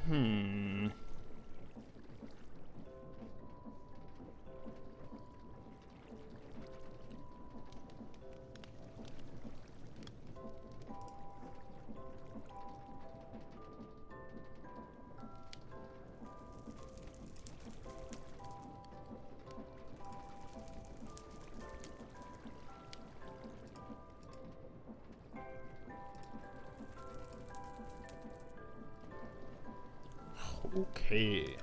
Hmm. Okay.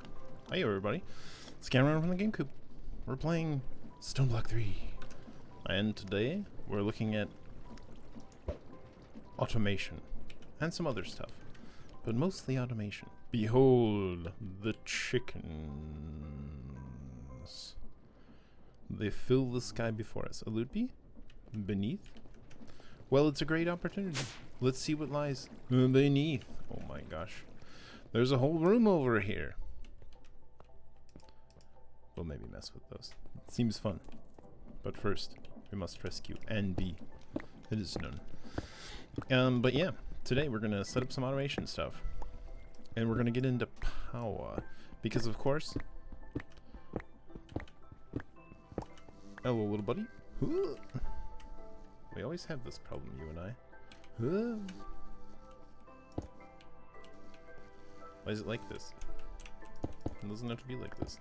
Hi everybody. It's Cameron from the GameCoop. We're playing Stoneblock3. And today we're looking at automation and some other stuff. But mostly automation. Behold the chickens. They fill the sky before us. A loot bee? Beneath? Well, it's a great opportunity. Let's see what lies beneath. Oh my gosh. There's a whole room over here. We'll maybe mess with those. It seems fun. But first, we must rescue and be. It is known. But yeah, today we're gonna set up some automation stuff. And we're gonna get into POWAH. Because of course... Hello, little buddy. We always have this problem, you and I. Why is it like this? It doesn't have to be like this.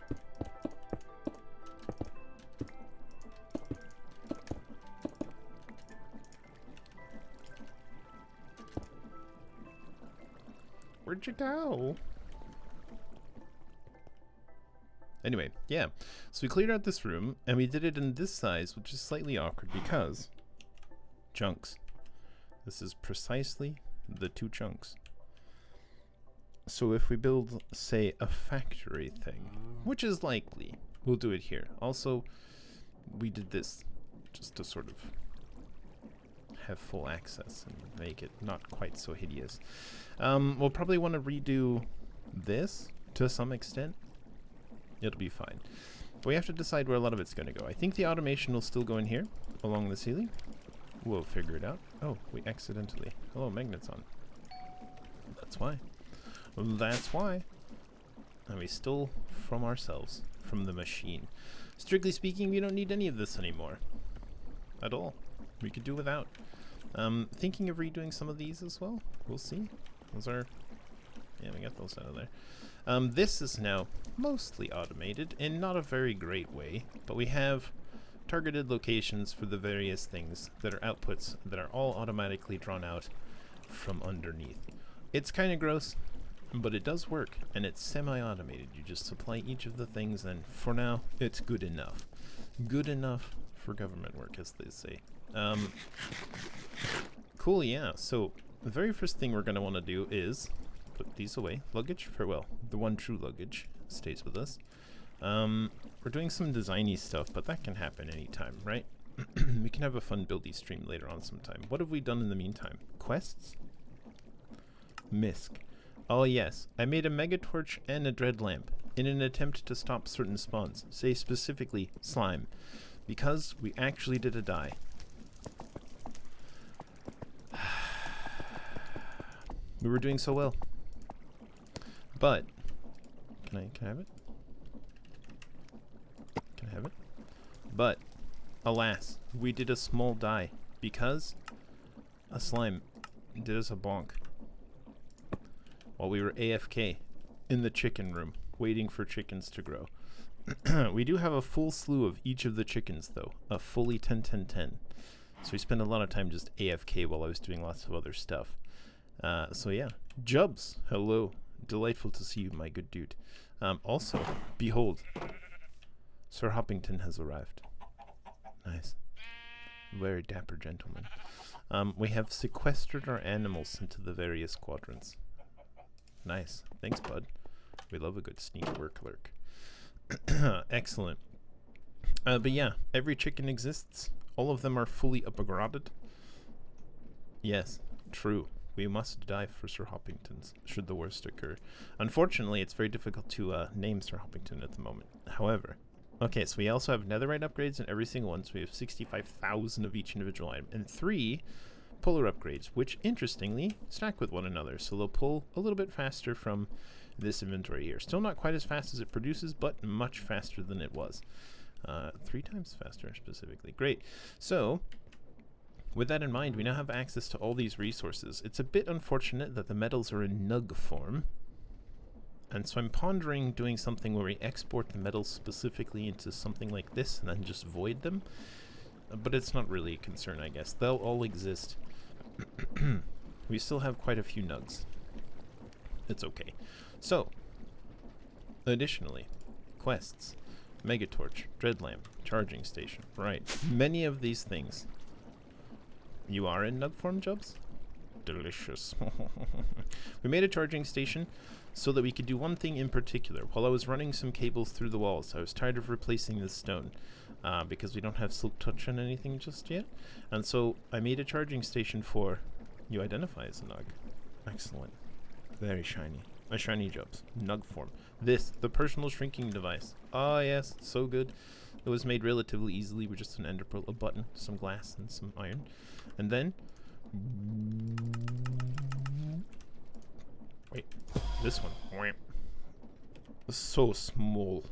Where'd you go? Anyway, yeah. So we cleared out this room, and we did it in this size, which is slightly awkward because... chunks. This is precisely the 2 chunks. So if we build, say, a factory thing, which is likely, we'll do it here. Also, we did this just to sort of have full access and make it not quite so hideous. We'll probably want to redo this to some extent. It'll be fine. But we have to decide where a lot of it's going to go. I think the automation will still go in here, along the ceiling. We'll figure it out. Oh, we accidentally. Hello, magnets on. That's why. That's why. And we stole from ourselves, from the machine. Strictly speaking, we don't need any of this anymore. At all. We could do without. Thinking of redoing some of these as well. We'll see. Those are... yeah, we got those out of there. This is now mostly automated in not a very great way, but we have targeted locations for the various things that are outputs that are all automatically drawn out from underneath. It's kind of gross, but it does work, and it's semi-automated. You just supply each of the things, and for now, it's good enough. Good enough for government work, as they say. Cool, yeah. So the very first thing we're going to want to do is put these away. Luggage, farewell. The one true luggage stays with us. We're doing some designy stuff, but that can happen anytime, right? We can have a fun buildy stream later on sometime. What have we done in the meantime? Quests? Misc. Oh yes, I made a megatorch and a dread lamp in an attempt to stop certain spawns, say specifically slime, because we actually did a die. We were doing so well. But can I have it? Can I have it? But alas, we did a small die because a slime did us a bonk while we were AFK in the chicken room waiting for chickens to grow. We do have a full slew of each of the chickens though, a fully 10-10-10. So we spent a lot of time just AFK while I was doing lots of other stuff. So yeah, Jubs, hello. Delightful to see you, my good dude. Also, behold, Sir Hoppington has arrived. Nice. Very dapper gentleman. We have sequestered our animals into the various quadrants. Nice. Thanks, bud. We love a good sneaky work lurk. Excellent. But yeah, every chicken exists. All of them are fully upgraded. Yes, true. We must die for Sir Hoppington's, should the worst occur. Unfortunately, it's very difficult to name Sir Hoppington at the moment. However, okay, so we also have netherite upgrades in every single one, so we have 65,000 of each individual item. And 3 puller upgrades, which interestingly stack with one another, so they'll pull a little bit faster from this inventory here. Still not quite as fast as it produces, but much faster than it was. 3 times faster specifically. Great. So with that in mind, we now have access to all these resources. It's a bit unfortunate that the metals are in nug form, and so I'm pondering doing something where we export the metals specifically into something like this and then just void them. But it's not really a concern, I guess. They'll all exist. We still have quite a few nugs. It's okay. So, additionally, quests, Megatorch, Dreadlamp, Charging Station. Right. Many of these things. You are in nug form, Jubs? Delicious. We made a charging station so that we could do one thing in particular. While I was running some cables through the walls, I was tired of replacing this stone because we don't have silk touch on anything just yet. And so I made a charging station for... You identify as a nug. Excellent. Very shiny. A shiny Jubs. Nug form. This, the personal shrinking device. Ah, yes, so good. It was made relatively easily with just an ender pearl, a button, some glass, and some iron. And then... Wait, this one. So small.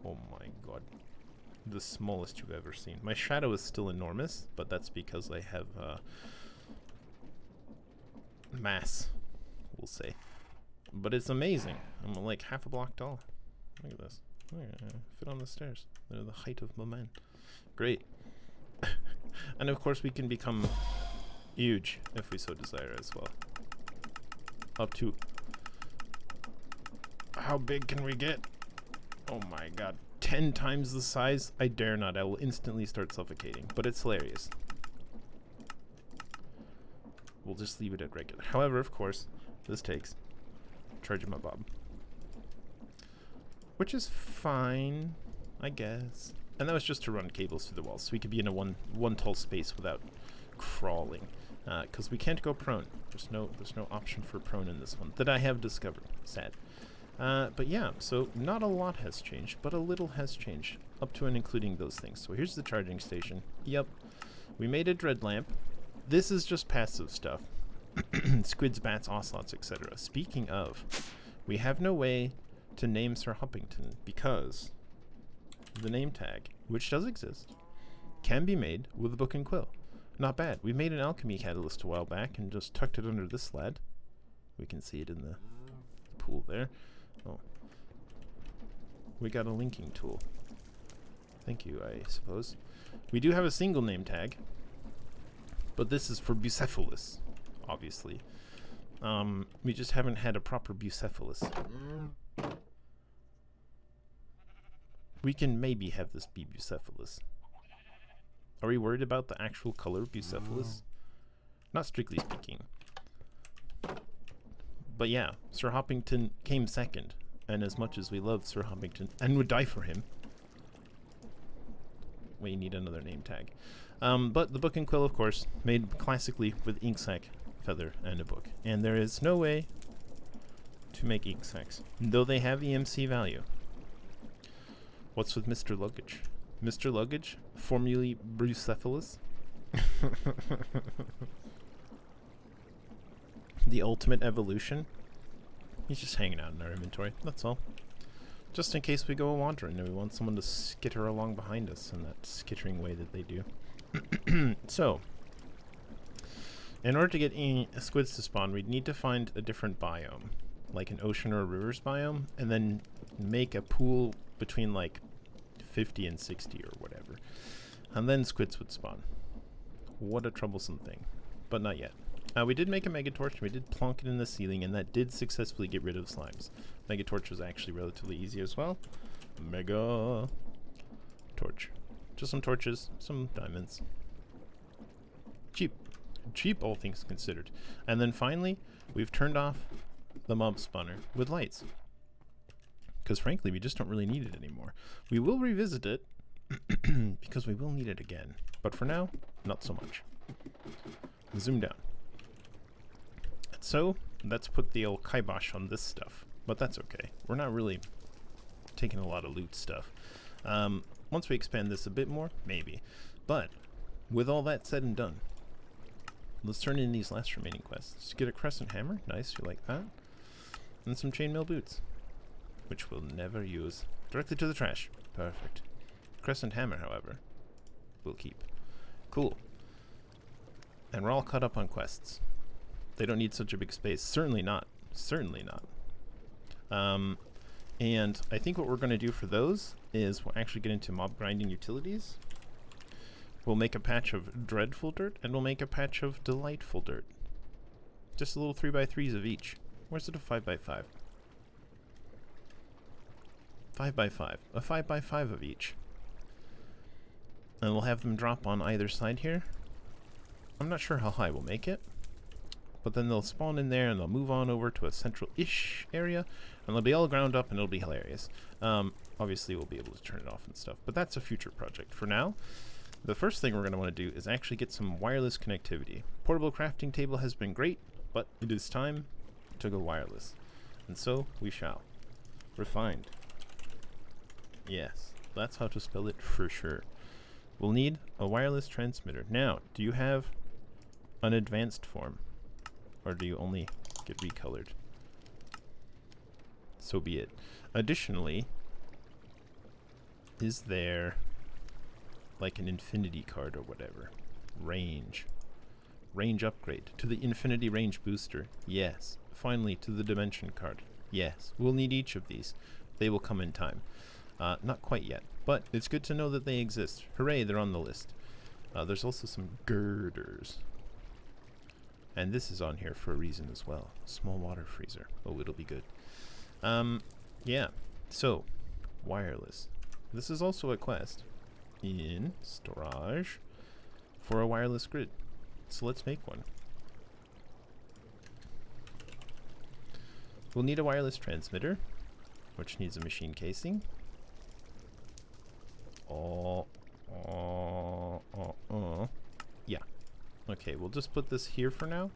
Oh my god. The smallest you've ever seen. My shadow is still enormous, but that's because I have mass, we'll say. But it's amazing. I'm like half a block tall. Look at this. Fit on the stairs. They're the height of my man. Great. And of course we can become huge if we so desire as well. Up to... How big can we get? Oh my god. 10 times the size? I dare not. I will instantly start suffocating. But it's hilarious. We'll just leave it at regular. However, of course, this takes charging my bob. Which is fine, I guess. And that was just to run cables through the walls, so we could be in a one tall space without crawling. Because we can't go prone. There's no option for prone in this one that I have discovered. Sad. But yeah, so not a lot has changed, but a little has changed, up to and including those things. So here's the charging station. Yep. We made a dread lamp. This is just passive stuff. Squids, bats, ocelots, etc. Speaking of, we have no way to name Sir Hoppington because the name tag, which does exist, can be made with a book and quill. Not bad. We made an alchemy catalyst a while back and just tucked it under this lad. We can see it in the pool there. Oh. We got a linking tool. Thank you, I suppose. We do have a single name tag, but this is for Bucephalus, obviously. We just haven't had a proper Bucephalus. We can maybe have this be Bucephalus. Are we worried about the actual color of Bucephalus? Not strictly speaking. But yeah, Sir Hoppington came second, and as much as we love Sir Hoppington and would die for him, we need another name tag. But the book and quill, of course, made classically with ink sac, feather, and a book. And there is no way to make ink sacs, though they have EMC value. What's with Mr. Luggage? Mr. Luggage, formerly Bucephalus. The ultimate evolution. He's just hanging out in our inventory, that's all. Just in case we go wandering and we want someone to skitter along behind us in that skittering way that they do. So, in order to get squids to spawn, we'd need to find a different biome, like an ocean or a rivers biome, and then make a pool between like 50 and 60 or whatever. And then squids would spawn. What a troublesome thing. But not yet. We did make a Megatorch, we did plonk it in the ceiling, and that did successfully get rid of slimes. Megatorch was actually relatively easy as well. Mega torch. Just some torches, some diamonds. Cheap. Cheap, all things considered. And then finally, we've turned off the mob spawner with lights. Because frankly, we just don't really need it anymore. We will revisit it, because we will need it again. But for now, not so much. Zoom down. So, let's put the old kibosh on this stuff. But that's okay. We're not really taking a lot of loot stuff. Once we expand this a bit more, maybe. But, with all that said and done, Let's turn in these last remaining quests. Just get a crescent hammer. Nice, you like that. And some chainmail boots, which we'll never use. Directly to the trash. Perfect. Crescent hammer, however, we'll keep. Cool. And we're all caught up on quests. They don't need such a big space. Certainly not. Certainly not. And I think what we're going to do for those is we'll actually get into mob grinding utilities. We'll make a patch of dreadful dirt, and we'll make a patch of delightful dirt. Just a little 3x3s of each. Where's it a 5x5? 5x5. A 5x5 of each. And we'll have them drop on either side here. I'm not sure how high we'll make it. But then they'll spawn in there and they'll move on over to a central-ish area. And they'll be all ground up and it'll be hilarious. Obviously we'll be able to turn it off and stuff. But that's a future project. For now, the first thing we're going to want to do is actually get some wireless connectivity. Portable crafting table has been great, but it is time to go wireless. And so we shall. Refined. Yes, that's how to spell it for sure. We'll need a wireless transmitter. Now, do you have an advanced form? Or do you only get recolored? So be it. Additionally, is there like an infinity card or whatever? Range. Range upgrade. To the infinity range booster. Yes. Finally, to the dimension card. Yes. We'll need each of these. They will come in time. Not quite yet, but it's good to know that they exist. Hooray, they're on the list. There's also some girders. And this is on here for a reason as well. Small water freezer. Oh, it'll be good. Yeah. So, wireless. This is also a quest in storage for a wireless grid. So let's make one. We'll need a wireless transmitter, which needs a machine casing. Yeah. Okay, we'll just put this here for now,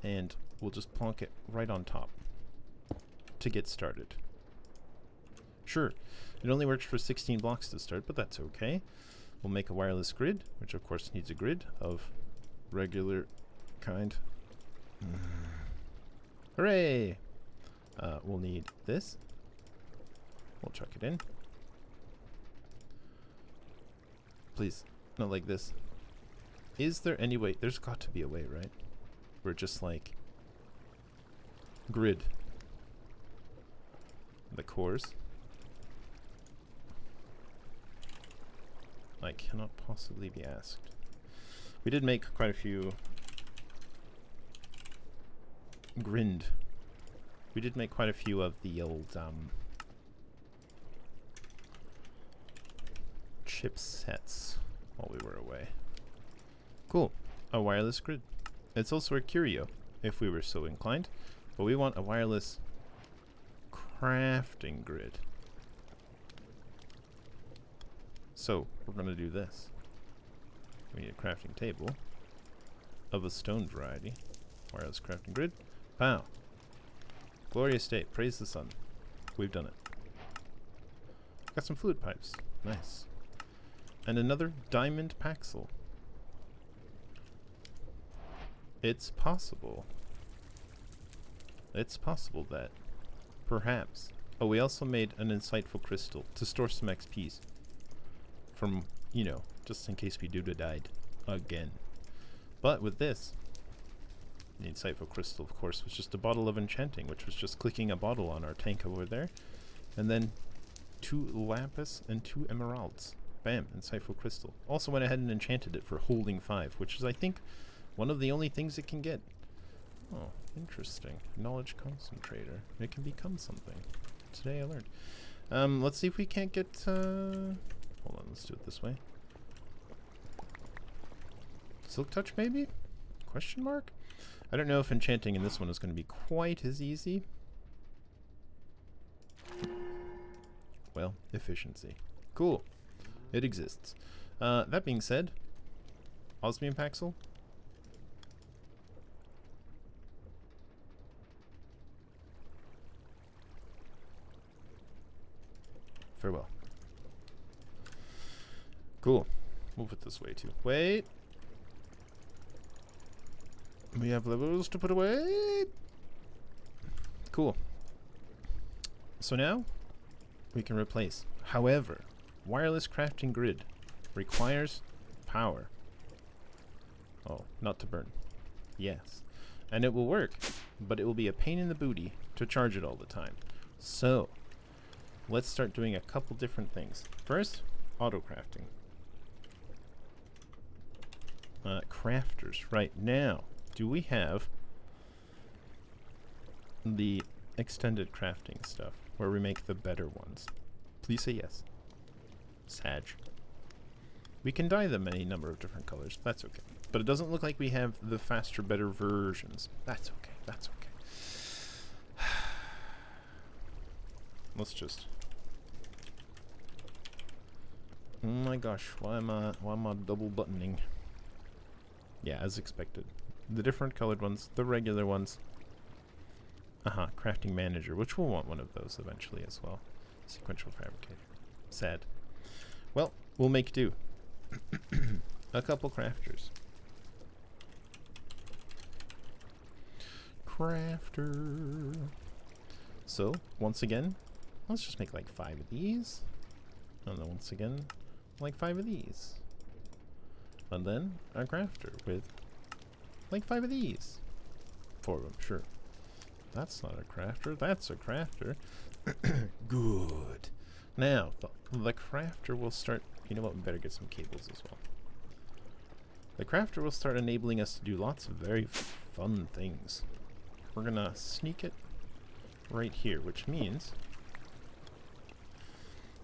and we'll just plonk it right on top to get started. Sure, it only works for 16 blocks to start, but that's okay. We'll make a wireless grid, which of course needs a grid of regular kind. Hooray! We'll need this. We'll chuck it in. Please, not like this. Is there any way? There's got to be a way, right? We're just like grid the cores. I cannot possibly be asked. We did make quite a few grind. We did make quite a few of the old chipsets while we were away. Cool. A wireless grid. It's also a curio, if we were so inclined. But we want a wireless crafting grid. So, we're going to do this. We need a crafting table of a stone variety. Wireless crafting grid. Pow. Glorious day. Praise the sun. We've done it. Got some fluid pipes. Nice. And another diamond paxel. It's possible. It's possible that perhaps. Oh, we also made an insightful crystal to store some XPs. From, you know, just in case we do died again. But with this, the insightful crystal, of course, was just a bottle of enchanting, which was just clicking a bottle on our tank over there. And then 2 lapis and 2 emeralds. Bam, insightful crystal. Also went ahead and enchanted it for holding 5, which is, I think, one of the only things it can get. Oh, interesting. Knowledge concentrator. It can become something. Today I learned. Let's see if we can't get, hold on, let's do it this way. Silk touch, maybe? Question mark? I don't know if enchanting in this one is going to be quite as easy. Well, efficiency. Cool. It exists. That being said, osmium paxel. Farewell. Cool. We'll put this way too. Wait. We have levels to put away. Cool. So now we can replace. However, wireless crafting grid requires power. Oh, not to burn. Yes. And it will work, but it will be a pain in the booty to charge it all the time. So, let's start doing a couple different things. First, auto-crafting. Crafters. Right now, do we have the extended crafting stuff where we make the better ones? Please say yes. Sag. We can dye them any number of different colors. That's okay. But it doesn't look like we have the faster, better versions. That's okay. That's okay. Let's just... Oh my gosh, why am I double buttoning? Yeah, as expected. The different colored ones, the regular ones. Crafting manager, which we'll want one of those eventually as well. Sequential fabricator. Sad. Well, we'll make do. A couple crafters. Crafter. So, once again, let's just make like 5 of these. And then once again, like 5 of these. And then a crafter with like 5 of these. 4 of them, sure. That's not a crafter, that's a crafter. Good. Now, the crafter will start... You know what, we better get some cables as well. The crafter will start enabling us to do lots of very fun things. We're gonna sneak it right here, which means...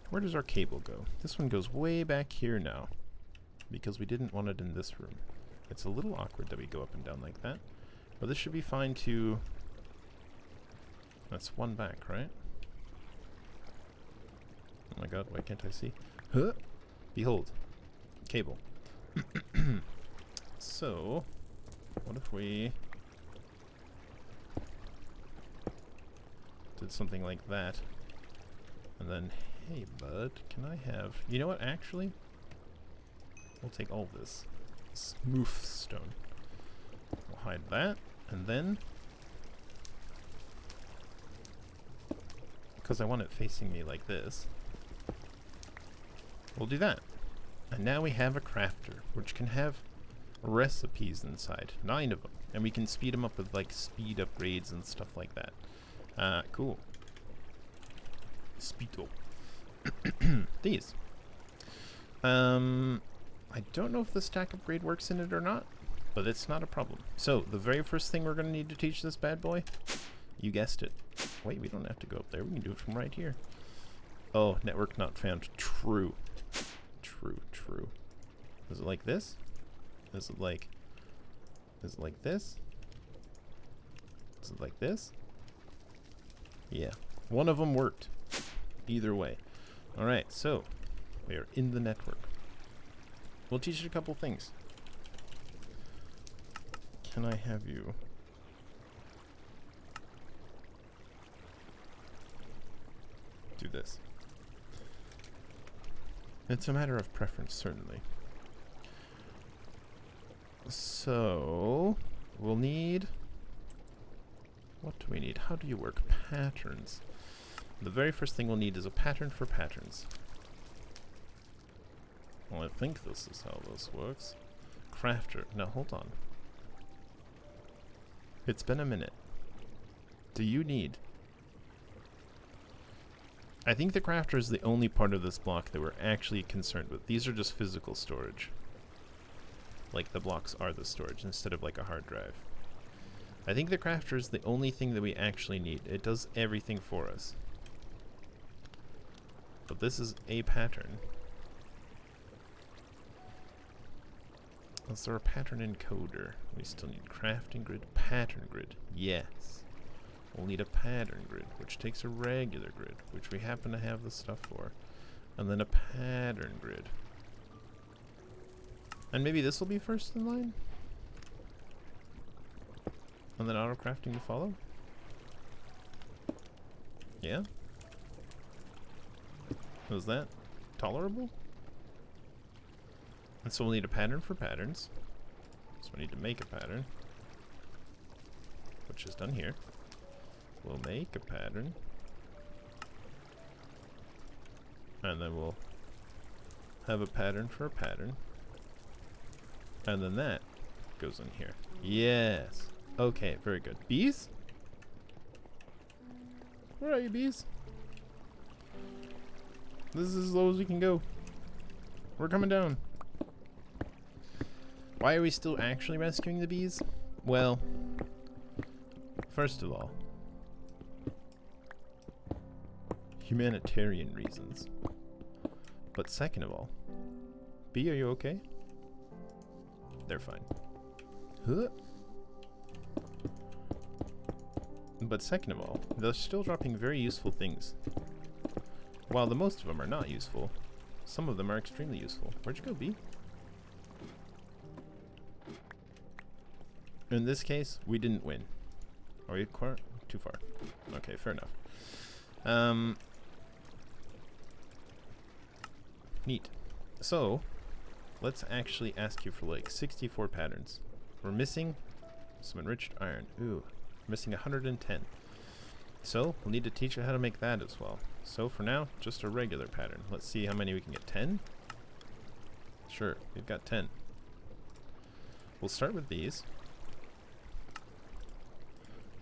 Where does our cable go? This one goes way back here now, because we didn't want it in this room. It's a little awkward that we go up and down like that, but this should be fine to... That's one back, right? Oh my god, why can't I see? Huh? Behold. Cable. So, what if we did something like that? And then, hey bud, can I have... You know what, actually? We'll take all this. Smooth stone. We'll hide that, and then... Because I want it facing me like this, we'll do that. And now we have a crafter, which can have recipes inside. 9 of them. And we can speed them up with like speed upgrades and stuff like that. Cool. Speedo. These. I don't know if the stack upgrade works in it or not, but it's not a problem. So, the very first thing we're going to need to teach this bad boy, you guessed it. Wait, we don't have to go up there. We can do it from right here. Oh, network not found. True. True, true. Is it like this? Is it like this? Is it like this? Yeah. One of them worked. Either way. Alright, so we are in the network. We'll teach you a couple things. Can I have you... do this? It's a matter of preference, certainly. So, we'll need... What do we need? How do you work? Patterns. The very first thing we'll need is a pattern for patterns. Well, I think this is how this works. Crafter. Now, hold on. It's been a minute. Do you need... I think the crafter is the only part of this block that we're actually concerned with. These are just physical storage. Like the blocks are the storage instead of like a hard drive. I think the crafter is the only thing that we actually need. It does everything for us. But this is a pattern. Is there a pattern encoder? We still need crafting grid, pattern grid. Yes. We'll need a pattern grid, which takes a regular grid, which we happen to have the stuff for. And then a pattern grid. And maybe this will be first in line? And then auto crafting to follow? Yeah? Was that tolerable? And so we'll need a pattern for patterns. So we need to make a pattern. which is done here. We'll make a pattern. And then we'll have a pattern for a pattern. And then that goes in here. Yes. Okay, very good. Bees? Where are you, bees? This is as low as we can go. We're coming down. Why are we still actually rescuing the bees? Well, first of all, humanitarian reasons. But second of all, bee, are you okay? They're fine. Huh. But second of all, they're still dropping very useful things. While the most of them are not useful, some of them are extremely useful. Where'd you go, bee? In this case, we didn't win. Are we too far? Okay, fair enough. Neat. So, let's actually ask you for like 64 patterns. We're missing some enriched iron. Ooh, missing 110. So, we'll need to teach you how to make that as well. So, for now, just a regular pattern. Let's see how many we can get. 10? Sure, we've got 10. We'll start with these.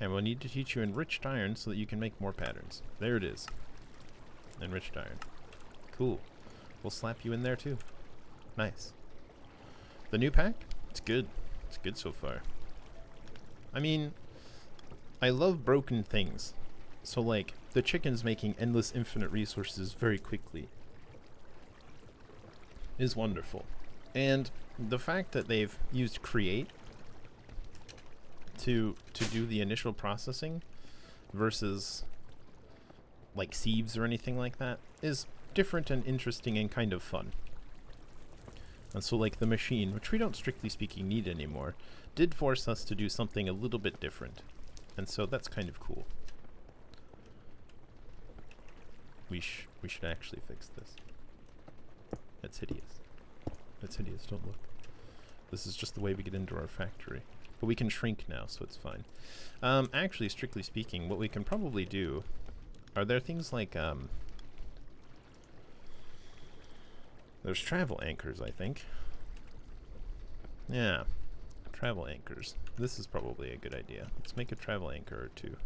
And we'll need to teach you enriched iron so that you can make more patterns. There it is. Enriched iron. Cool. We'll slap you in there too. Nice. The new pack? It's good. It's good so far. I mean, I love broken things. So like, the chicken's making endless infinite resources very quickly is wonderful. And the fact that they've used create to do the initial processing versus like sieves or anything like that is different and interesting and kind of fun. And so like the machine, which we don't strictly speaking need anymore, did force us to do something a little bit different. And so that's kind of cool. We should actually fix this. It's hideous. It's hideous, don't look. This is just the way we get into our factory. But we can shrink now, so it's fine. Actually, strictly speaking, what we can probably do... Are there things like, there's travel anchors, I think. Yeah. Travel anchors. This is probably a good idea. Let's make a travel anchor or two.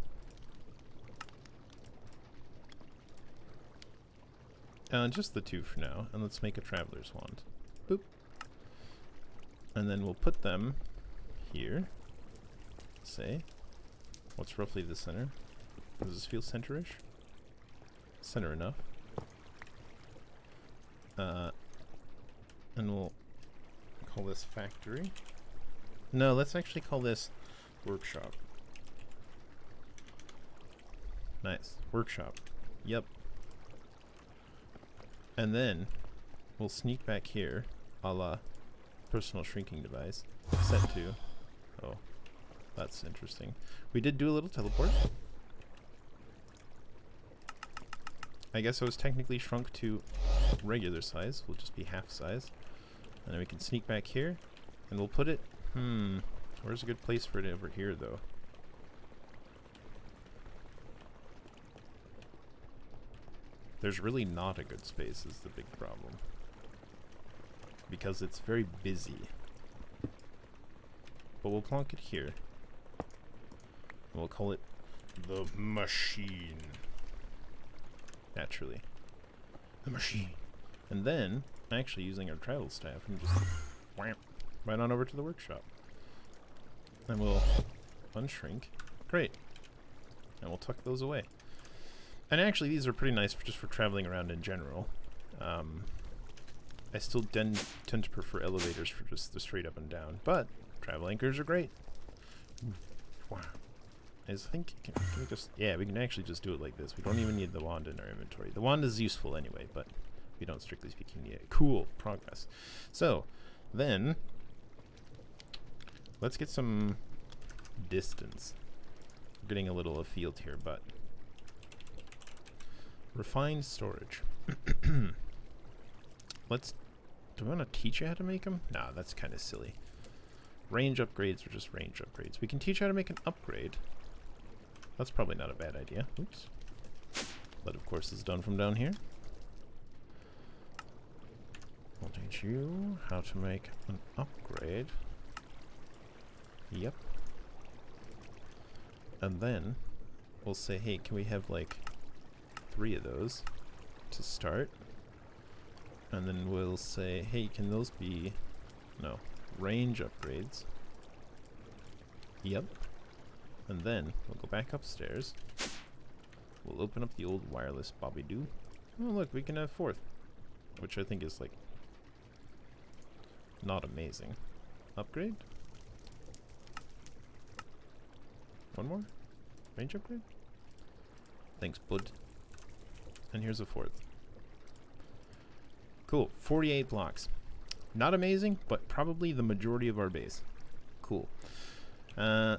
Just the two for now. And let's make a traveler's wand. Boop. And then we'll put them... here, say, what's roughly the center? Does this feel center-ish? Center enough. And we'll call this factory. No, let's actually call this workshop. Nice. Workshop. Yep. And then we'll sneak back here, a la personal shrinking device. Set to... Oh, that's interesting. We did do a little teleport. I guess I was technically shrunk to regular size. We'll just be half size. And then we can sneak back here. And we'll put it... Where's a good place for it over here, though? There's really not a good space is the big problem. Because it's very busy. But we'll plonk it here. And we'll call it the machine. Naturally. The machine. And then, actually using our travel staff, and just wham, right on over to the workshop. And we'll unshrink. Great. And we'll tuck those away. And actually these are pretty nice just for traveling around in general. I still tend to prefer elevators for just the straight up and down, but travel anchors are great. Wow. I think, can we just, yeah, we can actually just do it like this. We don't even need the wand in our inventory. The wand is useful anyway, but we don't strictly speaking need it. Cool, progress. So, then, let's get some distance. We're getting a little afield here, but refined storage. Do we want to teach you how to make them? Nah, that's kind of silly. Range upgrades are just range upgrades. We can teach you how to make an upgrade. That's probably not a bad idea. Oops. That, of course, is done from down here. I'll teach you how to make an upgrade. Yep. And then we'll say, hey, can we have like 3 of those to start? And then we'll say, hey, can those be, no, range upgrades? Yep. And then we'll go back upstairs. We'll open up the old wireless Bobby-Doo. Oh, look, we can have 4th, which I think is like not amazing. Upgrade? 1 more? Range upgrade? Thanks, bud. And here's a 4th. Cool. 48 blocks. Not amazing, but probably the majority of our base. Cool. I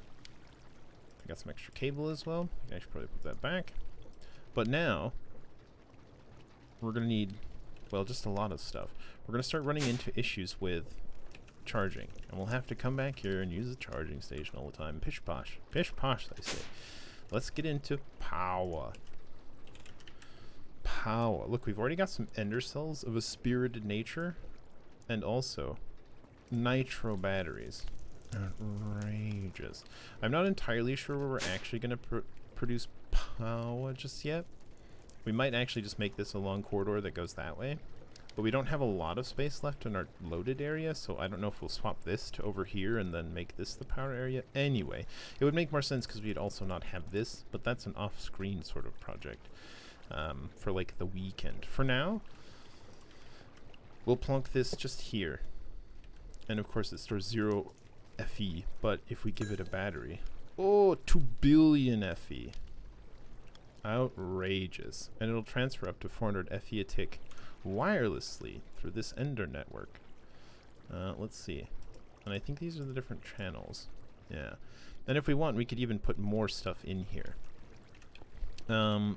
got some extra cable as well. I should probably put that back. But now, we're going to need, well, just a lot of stuff. We're going to start running into issues with charging. And we'll have to come back here and use the charging station all the time. Pish posh. Pish posh, I say. Let's get into POWAH. POWAH. Look, we've already got some ender cells of a spirited nature. And also, nitro batteries. Outrageous. I'm not entirely sure where we're actually going to produce POWAH just yet. We might actually just make this a long corridor that goes that way. But we don't have a lot of space left in our loaded area, so I don't know if we'll swap this to over here and then make this the power area. Anyway, it would make more sense because we'd also not have this, but that's an off-screen sort of project for like the weekend. For now, we'll plunk this just here. And of course it stores 0 FE, but if we give it a battery, oh, 2 billion FE. Outrageous. And it'll transfer up to 400 FE a tick wirelessly through this Ender network. Let's see. And I think these are the different channels. Yeah. And if we want, we could even put more stuff in here.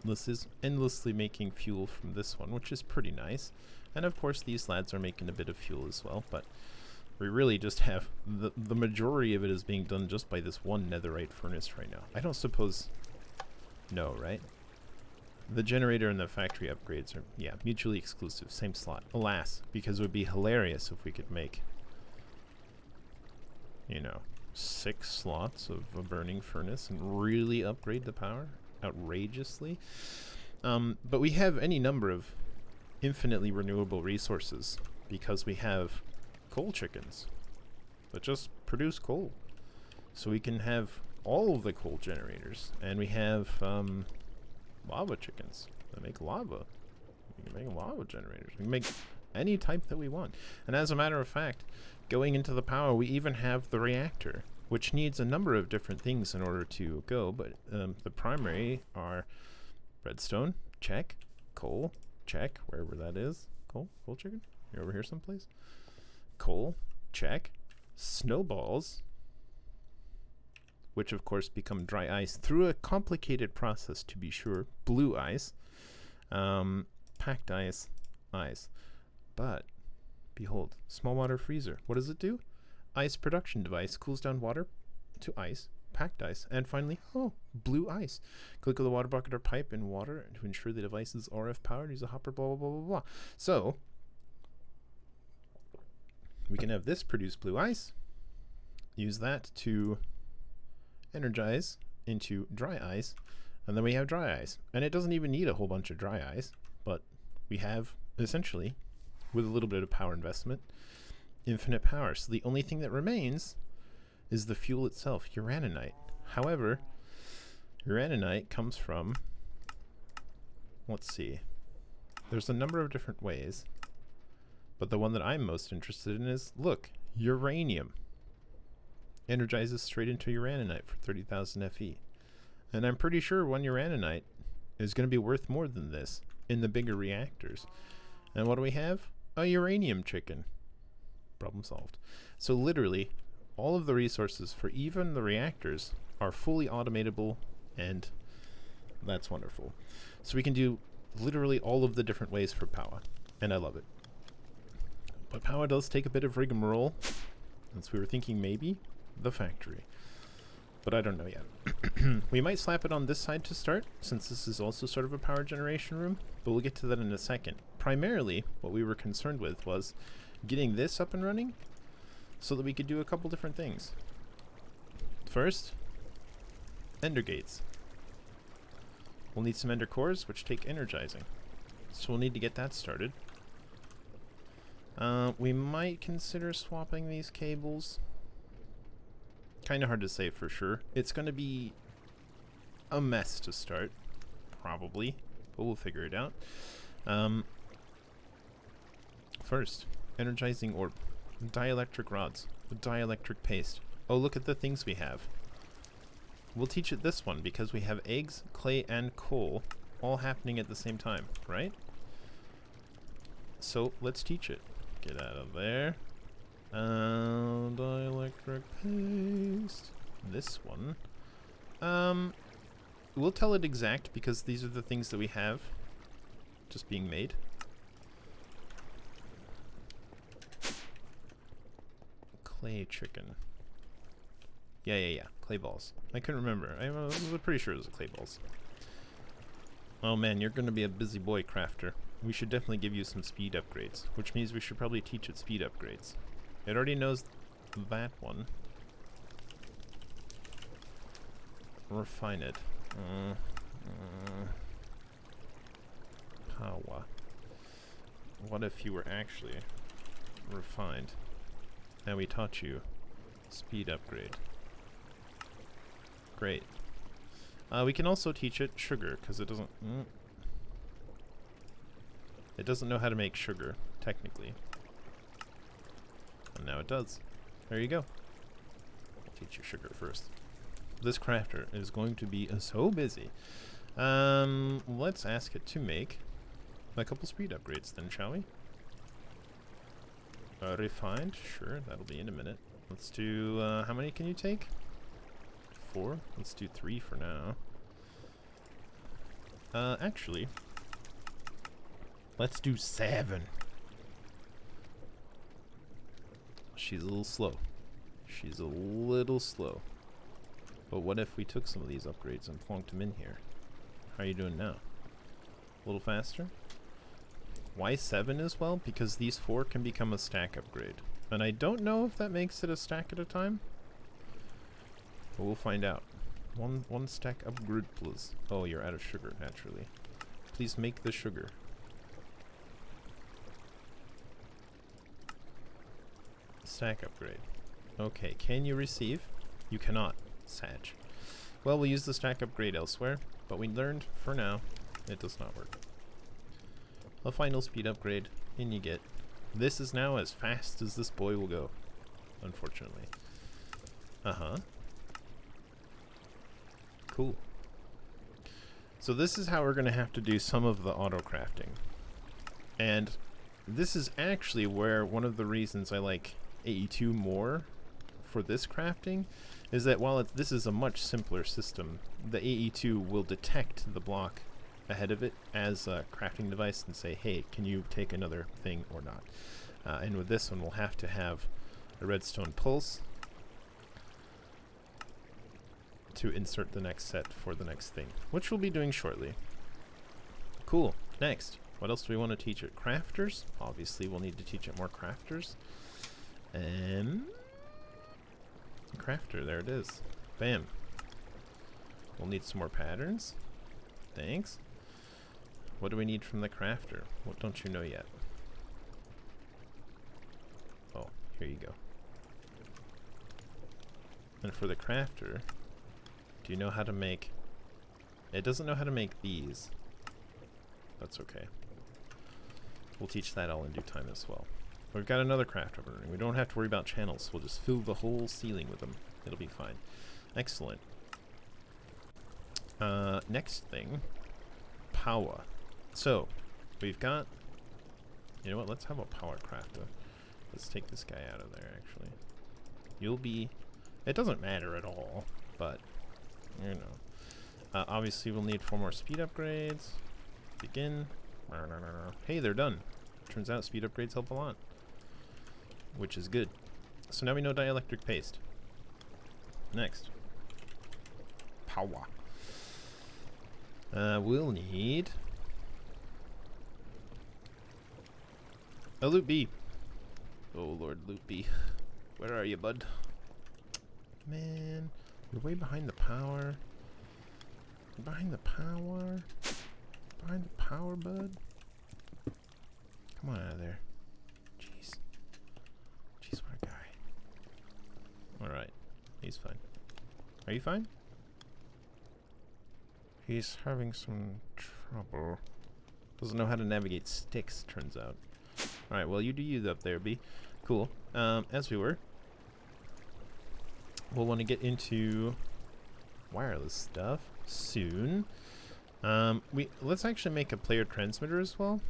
This is endlessly making fuel from this one, which is pretty nice. And of course, these lads are making a bit of fuel as well, but we really just have the majority of it is being done just by this one netherite furnace right now. I don't suppose... No, right? The generator and the factory upgrades are, yeah, mutually exclusive, same slot. Alas, because it would be hilarious if we could make, you know, 6 slots of a burning furnace and really upgrade the power outrageously. But we have any number of infinitely renewable resources because we have coal chickens that just produce coal. So we can have all of the coal generators, and we have lava chickens that make lava. We can make lava generators. We can make any type that we want. And as a matter of fact, going into the POWAH, we even have the reactor, which needs a number of different things in order to go, but the primary are redstone, check, coal, check, wherever that is. Coal chicken? You're over here someplace? Coal, check, snowballs, which of course become dry ice through a complicated process, to be sure. Blue ice, packed ice, ice. But behold, small water freezer. What does it do? Ice production device cools down water to ice, packed ice, and finally, oh, blue ice. Click with the water bucket or pipe in water to ensure the device is RF powered. Use a hopper, blah, blah, blah, blah, blah. So we can have this produce blue ice, use that to energize into dry ice, and then we have dry ice. And it doesn't even need a whole bunch of dry ice, but we have essentially, with a little bit of power investment, infinite power. So the only thing that remains is the fuel itself, uraninite. However, uraninite comes from, let's see, there's a number of different ways, but the one that I'm most interested in is, look, uranium energizes straight into uraninite for 30,000 FE. And I'm pretty sure 1 uraninite is going to be worth more than this in the bigger reactors. And what do we have? A uranium chicken. Problem solved. So literally, all of the resources for even the reactors are fully automatable, and that's wonderful. So we can do literally all of the different ways for POWAH, and I love it. But POWAH does take a bit of rigmarole, and so we were thinking maybe the factory. but I don't know yet. We might slap it on this side to start, since this is also sort of a power generation room, but we'll get to that in a second. Primarily, what we were concerned with was getting this up and running so that we could do a couple different things. First, ender gates. We'll need some ender cores, which take energizing. So we'll need to get that started. We might consider swapping these cables. Kind of hard to say for sure. It's going to be a mess to start, probably, but we'll figure it out. First, energizing orb, dielectric rods, dielectric paste. Oh, look at the things we have. We'll teach it this one because we have eggs, clay, and coal all happening at the same time, right? So let's teach it. Get out of there. Dielectric paste. This one. We'll tell it exact because these are the things that we have just being made. Clay chicken. Yeah. Clay balls. I couldn't remember. I was pretty sure it was clay balls. Oh man, you're gonna be a busy boy, crafter. We should definitely give you some speed upgrades, which means we should probably teach it speed upgrades. It already knows that one. Refine it. POWAH. What if you were actually refined? Now we taught you speed upgrade. Great. We can also teach it sugar, because it doesn't... It doesn't know how to make sugar, technically. And now it does. There you go. I'll teach you sugar first. This crafter is going to be so busy. Let's ask it to make a couple speed upgrades then, shall we? Refined? Sure, that'll be in a minute. Let's do, how many can you take? 4? Let's do 3 for now. Actually, let's do 7. She's a little slow. She's a little slow. But what if we took some of these upgrades and plonked them in here? How are you doing now? A little faster? Why 7 as well? Because these 4 can become a stack upgrade. And I don't know if that makes it a stack at a time. But we'll find out. One stack upgrade, please. Oh, you're out of sugar, naturally. Please make the sugar. Stack upgrade. Okay, can you receive? You cannot, Sag. Well, we'll use the stack upgrade elsewhere, but we learned, for now, it does not work. A final speed upgrade, and you get. This is now as fast as this boy will go, unfortunately. Cool. So this is how we're going to have to do some of the auto crafting. And this is actually where one of the reasons I like AE2 more for this crafting is that while this is a much simpler system, the AE2 will detect the block ahead of it as a crafting device and say, hey, can you take another thing or not? And with this one, we'll have to have a redstone pulse to insert the next set for the next thing, which we'll be doing shortly. Cool. Next, what else do we want to teach it? Crafters? Obviously, we'll need to teach it more crafters. And crafter, there it is. Bam. We'll need some more patterns. Thanks. What do we need from the crafter? What don't you know yet? Oh, here you go. And for the crafter, do you know how to make... It doesn't know how to make these. That's okay. We'll teach that all in due time as well. We've got another crafter running. We don't have to worry about channels. We'll just fill the whole ceiling with them. It'll be fine. Excellent. Next thing. POWAH. So, we've got... You know what? Let's have a power crafter. Let's take this guy out of there, actually. You'll be... It doesn't matter at all, but... You know. Obviously, we'll need 4 more speed upgrades. Begin. Hey, they're done. Turns out speed upgrades help a lot. Which is good. So now we know dielectric paste. Next. POWAH. We'll need a loot bee. Oh Lord, loot bee. Where are you, bud? Man, you're way behind the power. You're behind the power. Behind the power, bud. Come on out of there. Jeez. Jeez, what a guy. Alright. He's fine. Are you fine? He's having some trouble. Doesn't know how to navigate sticks, turns out. Alright, well, you do you up there, B. Cool. As we were, we'll want to get into wireless stuff soon. Let's actually make a player transmitter as well.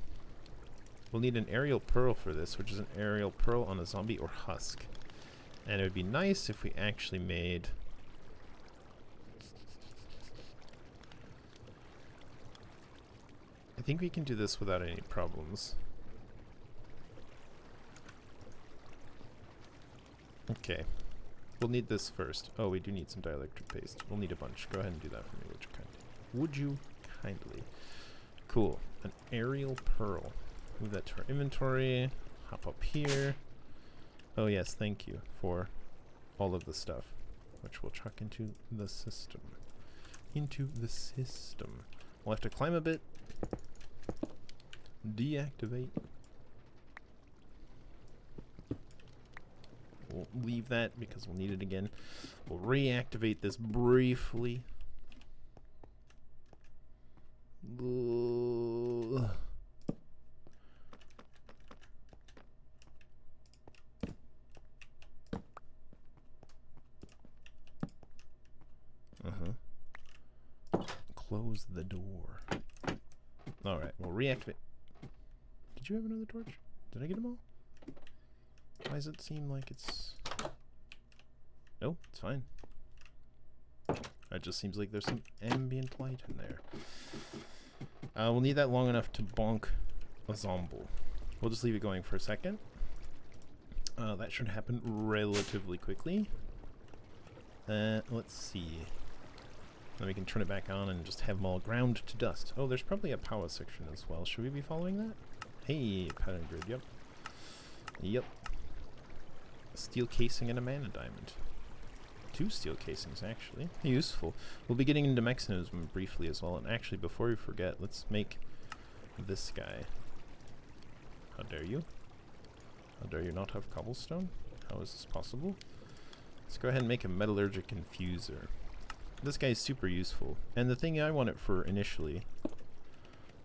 We'll need an aerial pearl for this, which is an aerial pearl on a zombie or husk. And it would be nice if we actually made... I think we can do this without any problems. Okay. We'll need this first. Oh, we do need some dielectric paste. We'll need a bunch. Go ahead and do that for me, would you kindly? Cool. An aerial pearl. Move that to our inventory. Hop up here. Oh yes, thank you for all of the stuff, which we'll chuck into the system. Into the system. We'll have to climb a bit. Deactivate. We'll leave that because we'll need it again. We'll reactivate this briefly. Close the door. Alright, we'll reactivate. Did you have another torch? Did I get them all? Why does it seem like it's... No, it's fine. It just seems like there's some ambient light in there. We'll need that long enough to bonk a zombie. We'll just leave it going for a second. That should happen relatively quickly. Let's see. Then we can turn it back on and just have them all ground to dust. Oh, there's probably a POWAH section as well. Should we be following that? Hey, pattern grid, yep. Yep. Steel casing and a mana diamond. 2 steel casings, actually. Useful. We'll be getting into mechanism briefly as well. And actually, before we forget, let's make this guy. How dare you? How dare you not have cobblestone? How is this possible? Let's go ahead and make a metallurgic infuser. This guy is super useful. And the thing I want it for initially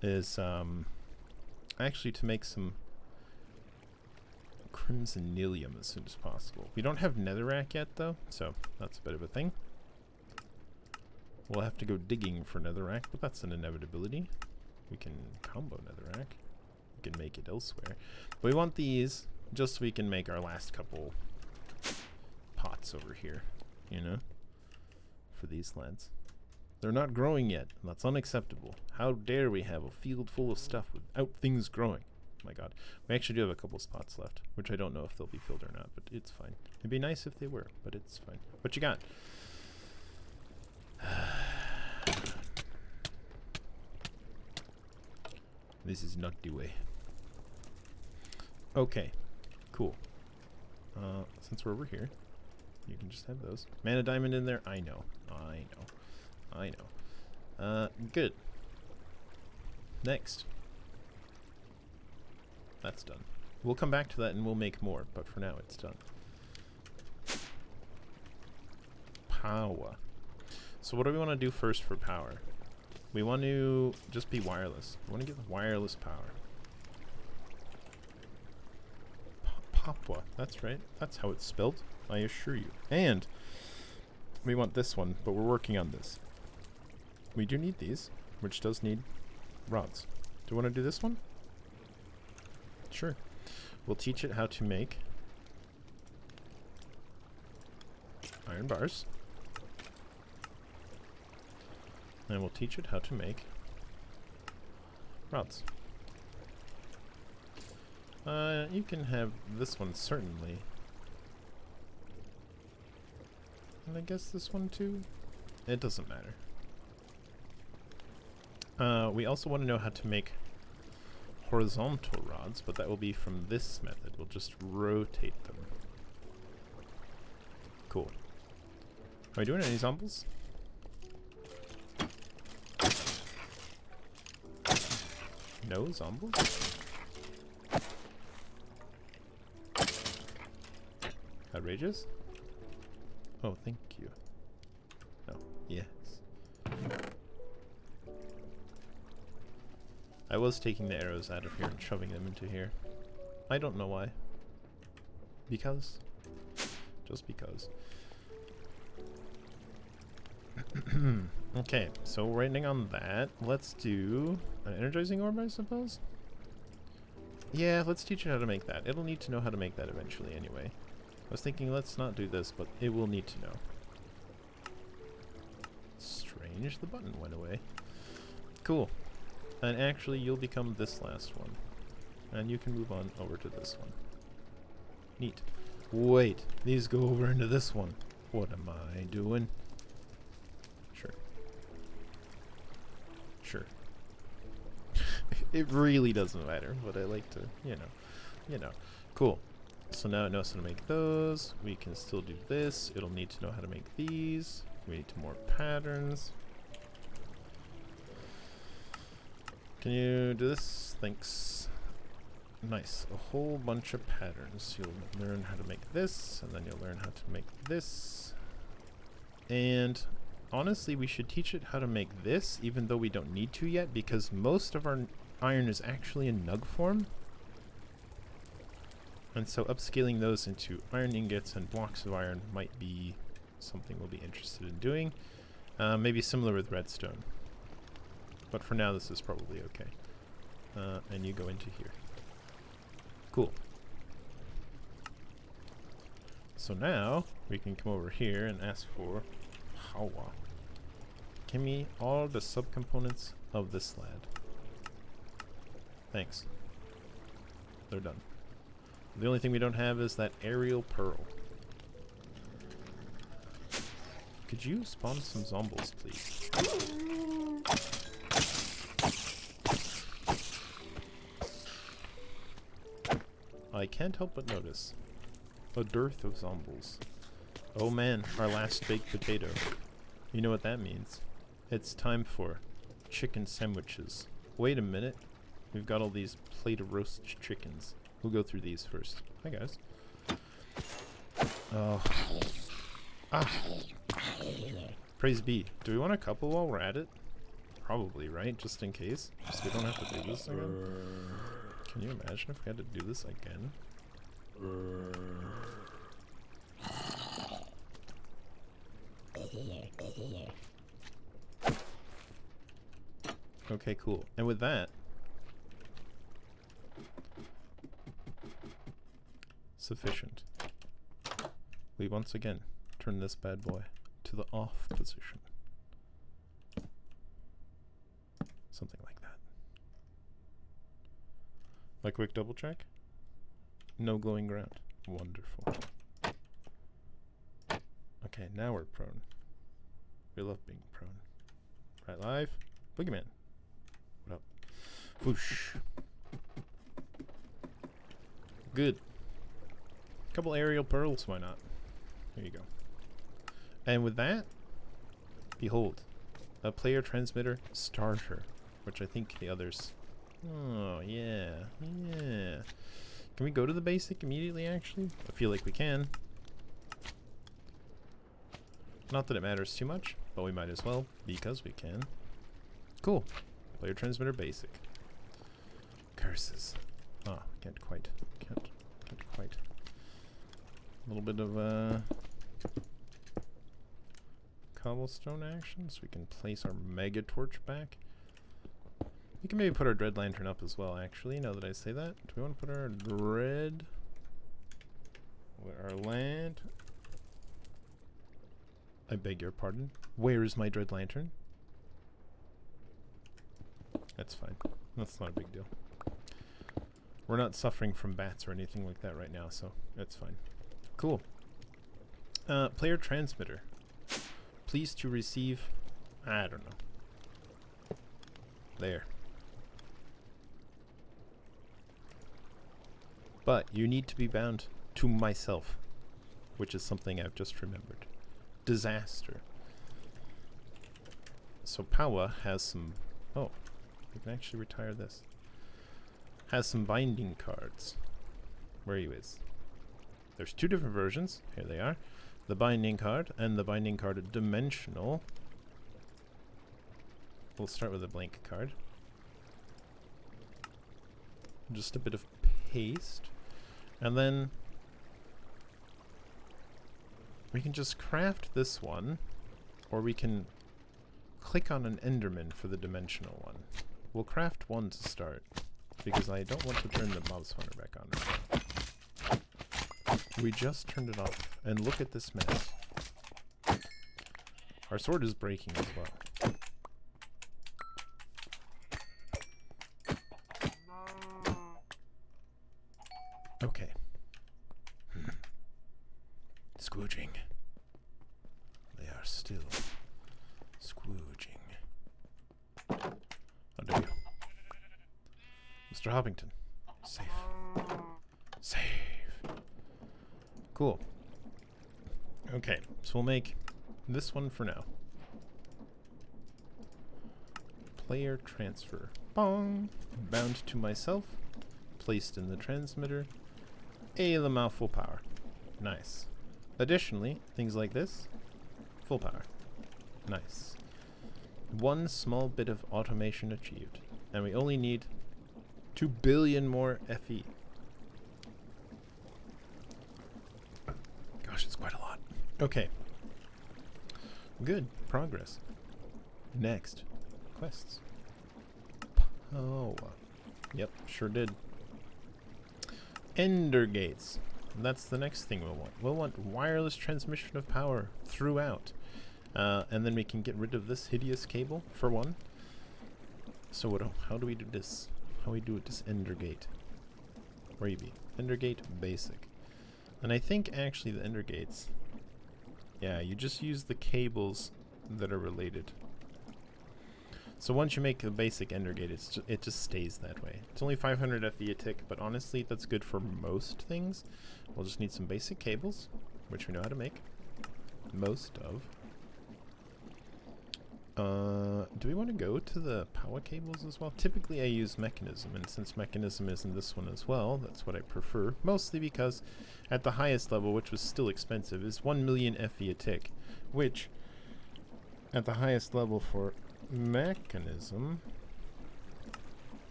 is actually to make some crimson nilium as soon as possible. We don't have netherrack yet though, so that's a bit of a thing. We'll have to go digging for netherrack, but that's an inevitability. We can combo netherrack. We can make it elsewhere. But we want these just so we can make our last couple pots over here, you know, for these lads. They're not growing yet, and that's unacceptable. How dare we have a field full of stuff without things growing? My god. We actually do have a couple spots left, which I don't know if they'll be filled or not, but it's fine. It'd be nice if they were, but it's fine. What you got? This is not the way. Okay, cool. Since we're over here, you can just have those. Mana diamond in there? I know. I know. I know. Good. Next. That's done. We'll come back to that and we'll make more, but for now it's done. POWAH. So what do we want to do first for power? We want to just be wireless. We want to get wireless power. POWAH. That's right. That's how it's spelled, I assure you. And we want this one, but we're working on this. We do need these, which does need rods. Do you want to do this one? Sure. We'll teach it how to make iron bars. And we'll teach it how to make rods. You can have this one, certainly. And I guess this one too. It doesn't matter. We also want to know how to make horizontal rods, but that will be from this method. We'll just rotate them. Cool. Are we doing any zombies? No zombies? Outrageous? Oh, thank you. Oh, yes. I was taking the arrows out of here and shoving them into here. I don't know why. Because. Just because. Okay, so writing on that, let's do an energizing orb, I suppose? Yeah, let's teach it how to make that. It'll need to know how to make that eventually anyway. I was thinking let's not do this, but it will need to know. Strange, the button went away. Cool. And actually, you'll become this last one. And you can move on over to this one. Neat. Wait, these go over into this one. What am I doing? Sure. Sure. It really doesn't matter, but I like to, you know. Cool. So now it knows how to make those. We can still do this. It'll need to know how to make these. We need more patterns. Can you do this? Thanks. Nice. A whole bunch of patterns. You'll learn how to make this, and then you'll learn how to make this. And honestly, we should teach it how to make this, even though we don't need to yet, because most of our iron is actually in nug form. And so upscaling those into iron ingots and blocks of iron might be something we'll be interested in doing. Maybe similar with redstone. But for now, this is probably okay. And you go into here. Cool. So now, we can come over here and ask for POWAH. Give me all the subcomponents of this lad. Thanks. They're done. The only thing we don't have is that aerial pearl. Could you spawn some zombies, please? I can't help but notice a dearth of zombies. Oh man, our last baked potato. You know what that means. It's time for chicken sandwiches. Wait a minute. We've got all these plate of roast chickens. We'll go through these first. Hi guys. Oh. Ah. Praise be. Do we want a couple while we're at it? Probably, right? Just in case. So we don't have to do this again. Can you imagine if we had to do this again? Okay, cool. And with that, sufficient. We once again turn this bad boy to the off position. Something like that. A quick double check. No glowing ground. Wonderful. Okay, now we're prone. We love being prone. Right, live. Boogeyman. What up? Whoosh. Good. Couple aerial pearls, why not? There you go. And with that, behold, a player transmitter starter, which I think the others... Oh, yeah. Yeah. Can we go to the basic immediately, actually? I feel like we can. Not that it matters too much, but we might as well, because we can. Cool. Player transmitter basic. Curses. Ah, can't quite. Can't quite. A little bit of cobblestone action, so we can place our mega torch back. We can maybe put our dread lantern up as well, actually, now that I say that. Do we want to put our dread... Our land... I beg your pardon. Where is my dread lantern? That's fine. That's not a big deal. We're not suffering from bats or anything like that right now, so that's fine. Cool. Player transmitter. pleased to receive, I don't know. There. But you need to be bound to myself, which is something I've just remembered. Disaster. So POWAH has some... Oh, we can actually retire this. Has some binding cards. Where are you is? There's two different versions. Here they are. The binding card and the binding card dimensional. We'll start with a blank card. Just a bit of paste. And then we can just craft this one, or we can click on an Enderman for the dimensional one. We'll craft one to start, because I don't want to turn the mob spawner back on right now. We just turned it off, and look at this mess. Our sword is breaking as well. Okay. Squooging. They are still squooging. Under you. Mr. Hoppington. Safe. Save. Cool. Okay, so we'll make this one for now. Player transfer. Bong! Bound to myself. Placed in the transmitter. The mouth full power. Nice. Additionally, things like this. Full power. Nice. One small bit of automation achieved. And we only need 2 billion more FE. Gosh, it's quite a lot. Okay. Good. Progress. Next. Quests. Oh. Yep, sure did. Ender gates. That's the next thing we'll want. We'll want wireless transmission of power throughout. And then we can get rid of this hideous cable, for one. So what? How do we do this? How we do it this Ender gate? Where you be? Ender gate basic. And I think actually the Ender gates... Yeah, you just use the cables that are related. So once you make the basic Ender gate, it just stays that way. It's only 500 FE a tick, but honestly, that's good for most things. We'll just need some basic cables, which we know how to make. Most of. Do we want to go to the POWAH cables as well? Typically I use mechanism, and since mechanism is in this one as well, that's what I prefer. Mostly because at the highest level, which was still expensive, is 1 million FE a tick, which at the highest level for mechanism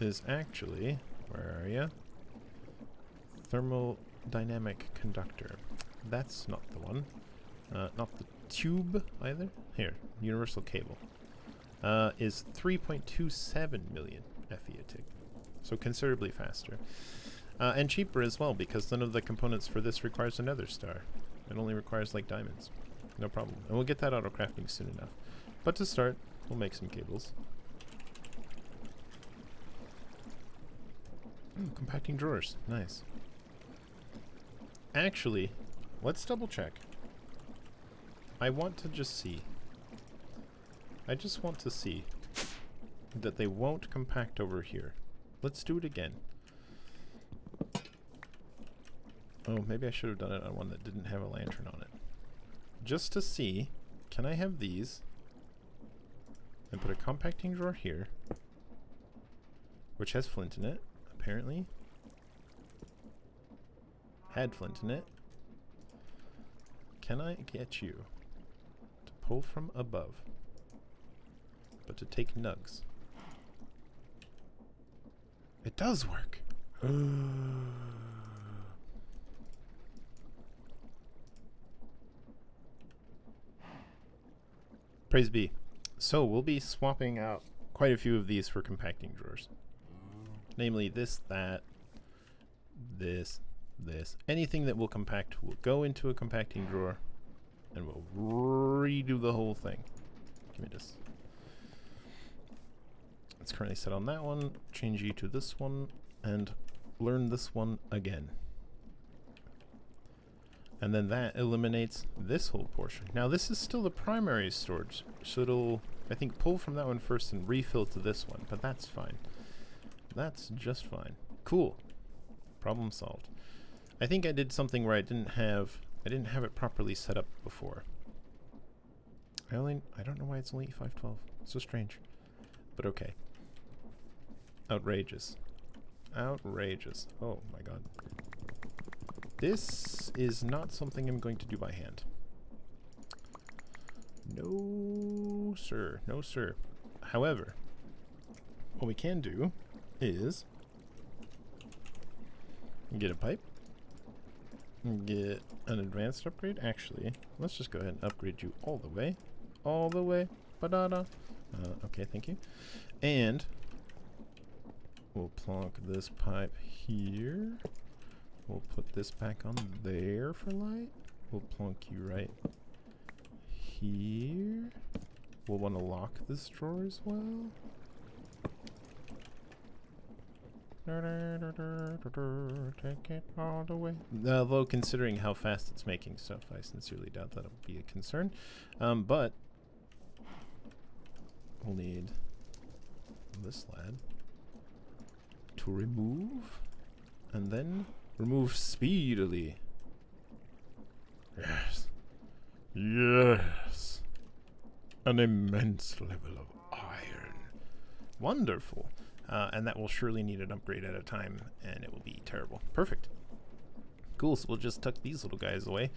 is actually, where are you? Thermodynamic conductor. That's not the one. Not the tube either. Here, universal cable. Is 3.27 million FE a tick. So considerably faster. And cheaper as well, because none of the components for this requires a nether star. It only requires like diamonds. No problem. And we'll get that auto-crafting soon enough. But to start, we'll make some cables. Ooh, compacting drawers. Nice. Actually, let's double check. I want to just see. I just want to see that they won't compact over here. Let's do it again. Oh, maybe I should have done it on one that didn't have a lantern on it. Just to see, can I have these and put a compacting drawer here, which has flint in it, apparently. Had flint in it. Can I get you to pull from above, but to take nugs? It does work. Praise be. So we'll be swapping out quite a few of these for compacting drawers. Namely this, that, this, this. Anything that will compact will go into a compacting drawer and we'll redo the whole thing. Give me this. It's currently set on that one. Change you to this one and learn this one again. And then that eliminates this whole portion. Now this is still the primary storage, so it'll, I think, pull from that one first and refill to this one, but that's fine. That's just fine. Cool. Problem solved. I think I did something where I didn't have it properly set up before. I don't know why it's only 512. So strange. But okay. Outrageous. Outrageous. Oh my god. This is not something I'm going to do by hand. No, sir. No, sir. However, what we can do is get a pipe, get an advanced upgrade. Actually, let's just go ahead and upgrade you all the way. All the way. Ba-da-da. Okay, thank you. And we'll plonk this pipe here. We'll put this back on there for light. We'll plonk you right here. We'll want to lock this drawer as well. Take it all the way. Although considering how fast it's making stuff, I sincerely doubt that'll be a concern. But we'll need this lad to remove, and then remove speedily. Yes. Yes. An immense level of iron. Wonderful. And that will surely need an upgrade at a time, and it will be terrible. Perfect. Cool, so we'll just tuck these little guys away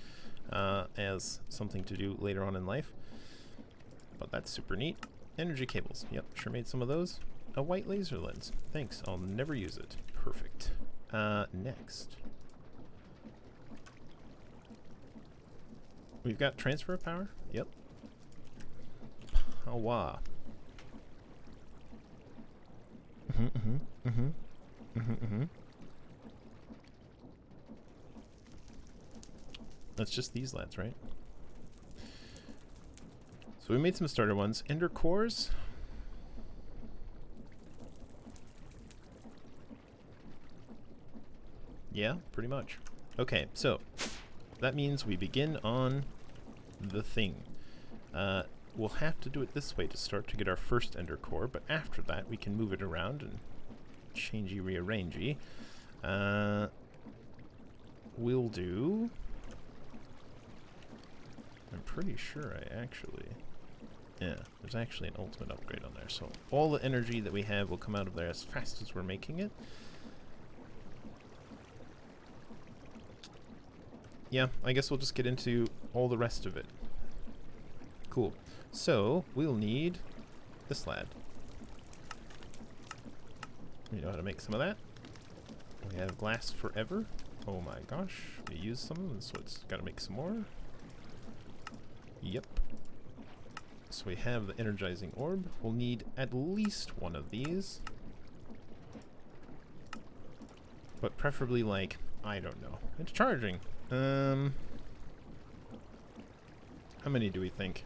as something to do later on in life. But that's super neat. Energy cables. Yep, sure made some of those. A white laser lens. Thanks, I'll never use it. Perfect. Next. We've got transfer of power. Yep. POWAH. That's just these lads, right? So we made some starter ones. Ender cores. Yeah, pretty much. Okay, so that means we begin on the thing. We'll have to do it this way to start to get our first ender core, but after that we can move it around and changey rearrangey. We'll do... I'm pretty sure I actually... Yeah, there's actually an ultimate upgrade on there, so all the energy that we have will come out of there as fast as we're making it. Yeah, I guess we'll just get into all the rest of it. Cool. So, we'll need this lad. We know how to make some of that. We have glass forever. Oh my gosh, we used some of them, so it's gotta make some more. Yep. So we have the energizing orb. We'll need at least one of these. But preferably like, I don't know. It's charging. How many do we think?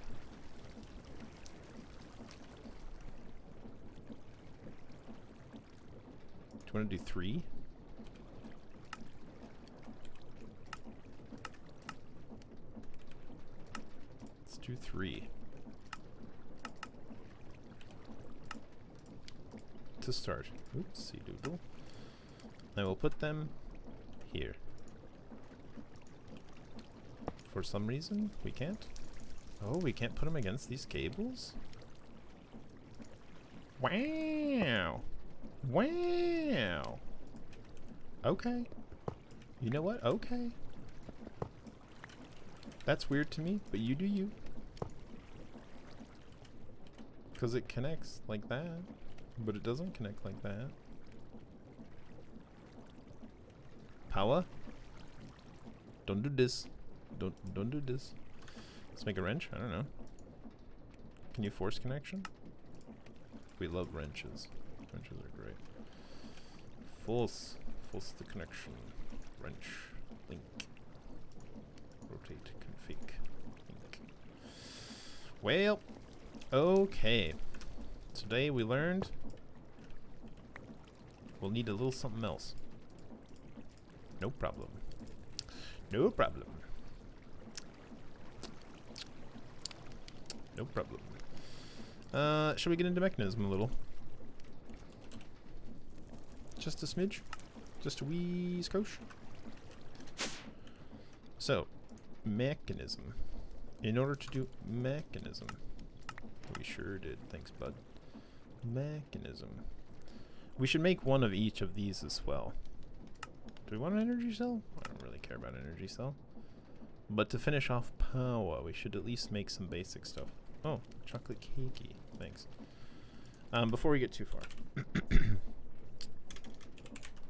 Do you want to do 3? Let's do 3. To start. Oopsie doodle. I will put them here. For some reason, we can't. Oh, we can't put them against these cables? Wow! Wow! Okay. You know what? Okay. That's weird to me, but you do you. Because it connects like that, but it doesn't connect like that. POWAH? Don't do this. Don't do this. Let's make a wrench. I don't know. Can you force connection? We love wrenches. Wrenches are great. Force the connection. Wrench. Link. Rotate. Config. Link. Well, okay. Today we learned we'll need a little something else. No problem. No problem. No problem. Shall we get into mechanism a little? Just a smidge? Just a wee skosh? So, mechanism. In order to do mechanism. We sure did. Thanks, bud. Mechanism. We should make one of each of these as well. Do we want an energy cell? I don't really care about an energy cell. But to finish off POWAH, we should at least make some basic stuff. Oh, chocolate cakey. Thanks. Before we get too far.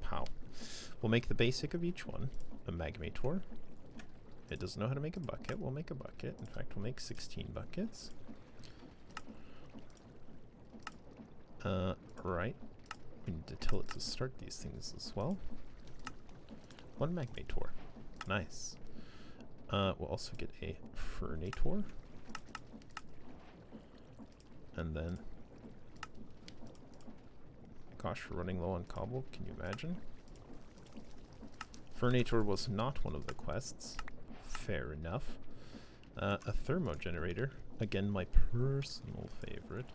POW. We'll make the basic of each one. A magmator. It doesn't know how to make a bucket. We'll make a bucket. In fact, we'll make 16 buckets. Right. We need to tell it to start these things as well. One magmator. Nice. We'll also get a furnator. And then... Gosh, we're running low on cobble. Can you imagine? Furnator was not one of the quests. Fair enough. A thermo generator. Again, my personal favorite.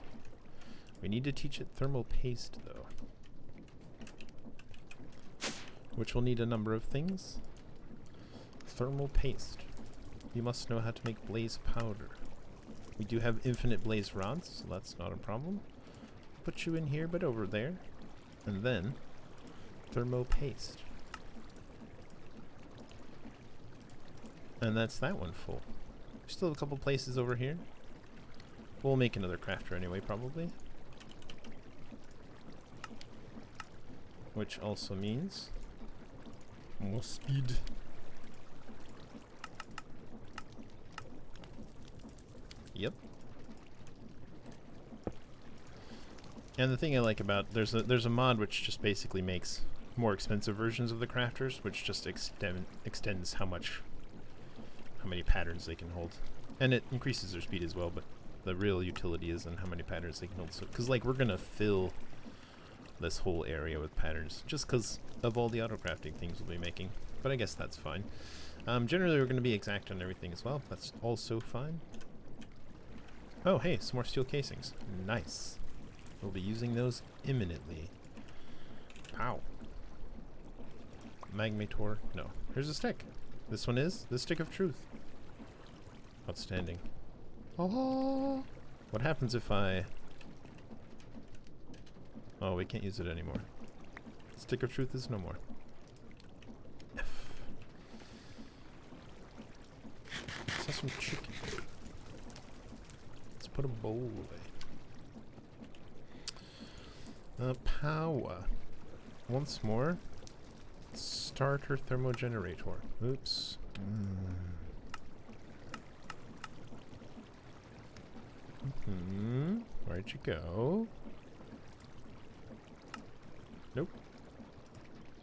We need to teach it thermal paste, though. Which will need a number of things. Thermal paste. You must know how to make blaze powder. We do have infinite blaze rods, so that's not a problem. Put you in here, but over there. And then, thermo paste. And that's that one full. We still have a couple places over here. We'll make another crafter anyway, probably. Which also means more speed. Yep. And the thing I like about there's a mod which just basically makes more expensive versions of the crafters, which just extends how many patterns they can hold, and it increases their speed as well. But the real utility is in how many patterns they can hold. So, because like we're gonna fill this whole area with patterns just because of all the autocrafting things we'll be making. But I guess that's fine. Generally, we're gonna be exact on everything as well. That's also fine. Oh, hey, some more steel casings. Nice. We'll be using those imminently. Pow. Magmator. No. Here's a stick. This one is the stick of truth. Outstanding. Oh. What happens if I... Oh, we can't use it anymore. Stick of truth is no more. F. Let's have some chicken. Let's put a bowl away. POWAH. Once more. Starter thermogenerator. Oops. Where'd you go? Nope.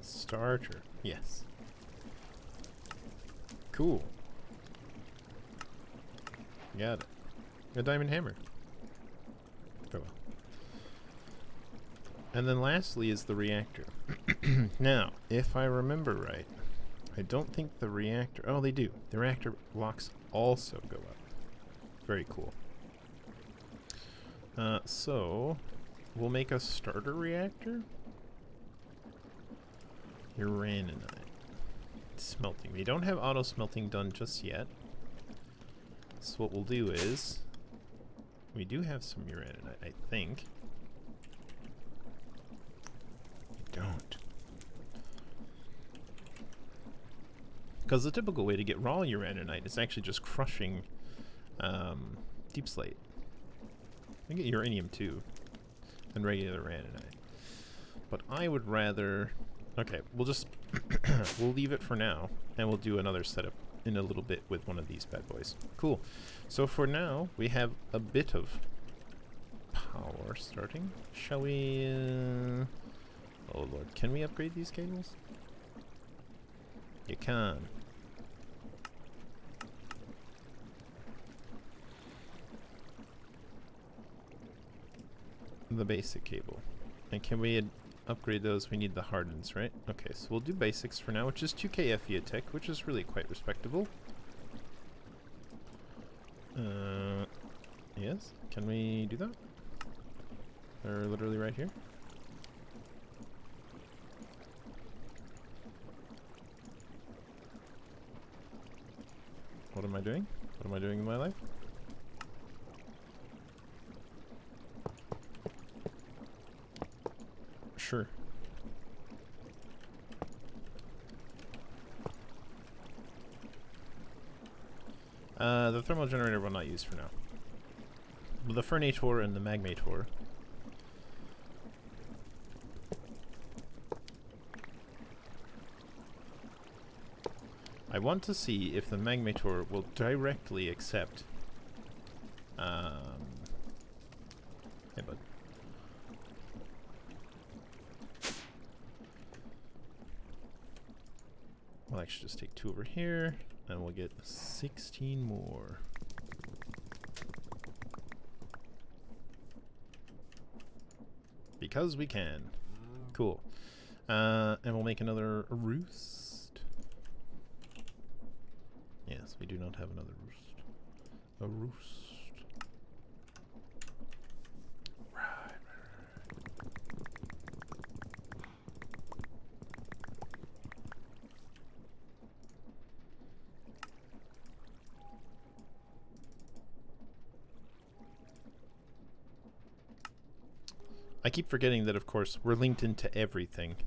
Starter. Yes. Cool. Got it. A diamond hammer. Oh well. And then lastly is the reactor. Now, if I remember right, I don't think the reactor... Oh, they do. The reactor blocks also go up. Very cool. So, we'll make a starter reactor. Uraninite. Smelting. We don't have auto smelting done just yet. So what we'll do is... We do have some uraninite, I think. We don't. Because the typical way to get raw uraninite is actually just crushing deep slate. I get uranium too, and regular uraninite. But I would rather... Okay, we'll just... we'll leave it for now, and we'll do another setup in a little bit with one of these bad boys. Cool. So for now, we have a bit of power starting. Shall we... Oh lord, can we upgrade these cables? You can. The basic cable. And can we upgrade those? We need the hardens, right? Okay, so we'll do basics for now, which is 2k FE tech, which is really quite respectable. Yeah. Yes? Can we do that? They're literally right here. What am I doing? What am I doing in my life? Sure. The thermal generator will not use for now. The Fernator and the Magmator. I want to see if the Magmator will directly accept. Hey, bud. We'll actually just take 2 over here, and we'll get 16 more. Because we can. Cool. And we'll make another roost. Yes, we do not have another roost. A roost. Right. I keep forgetting that, of course, we're linked into everything.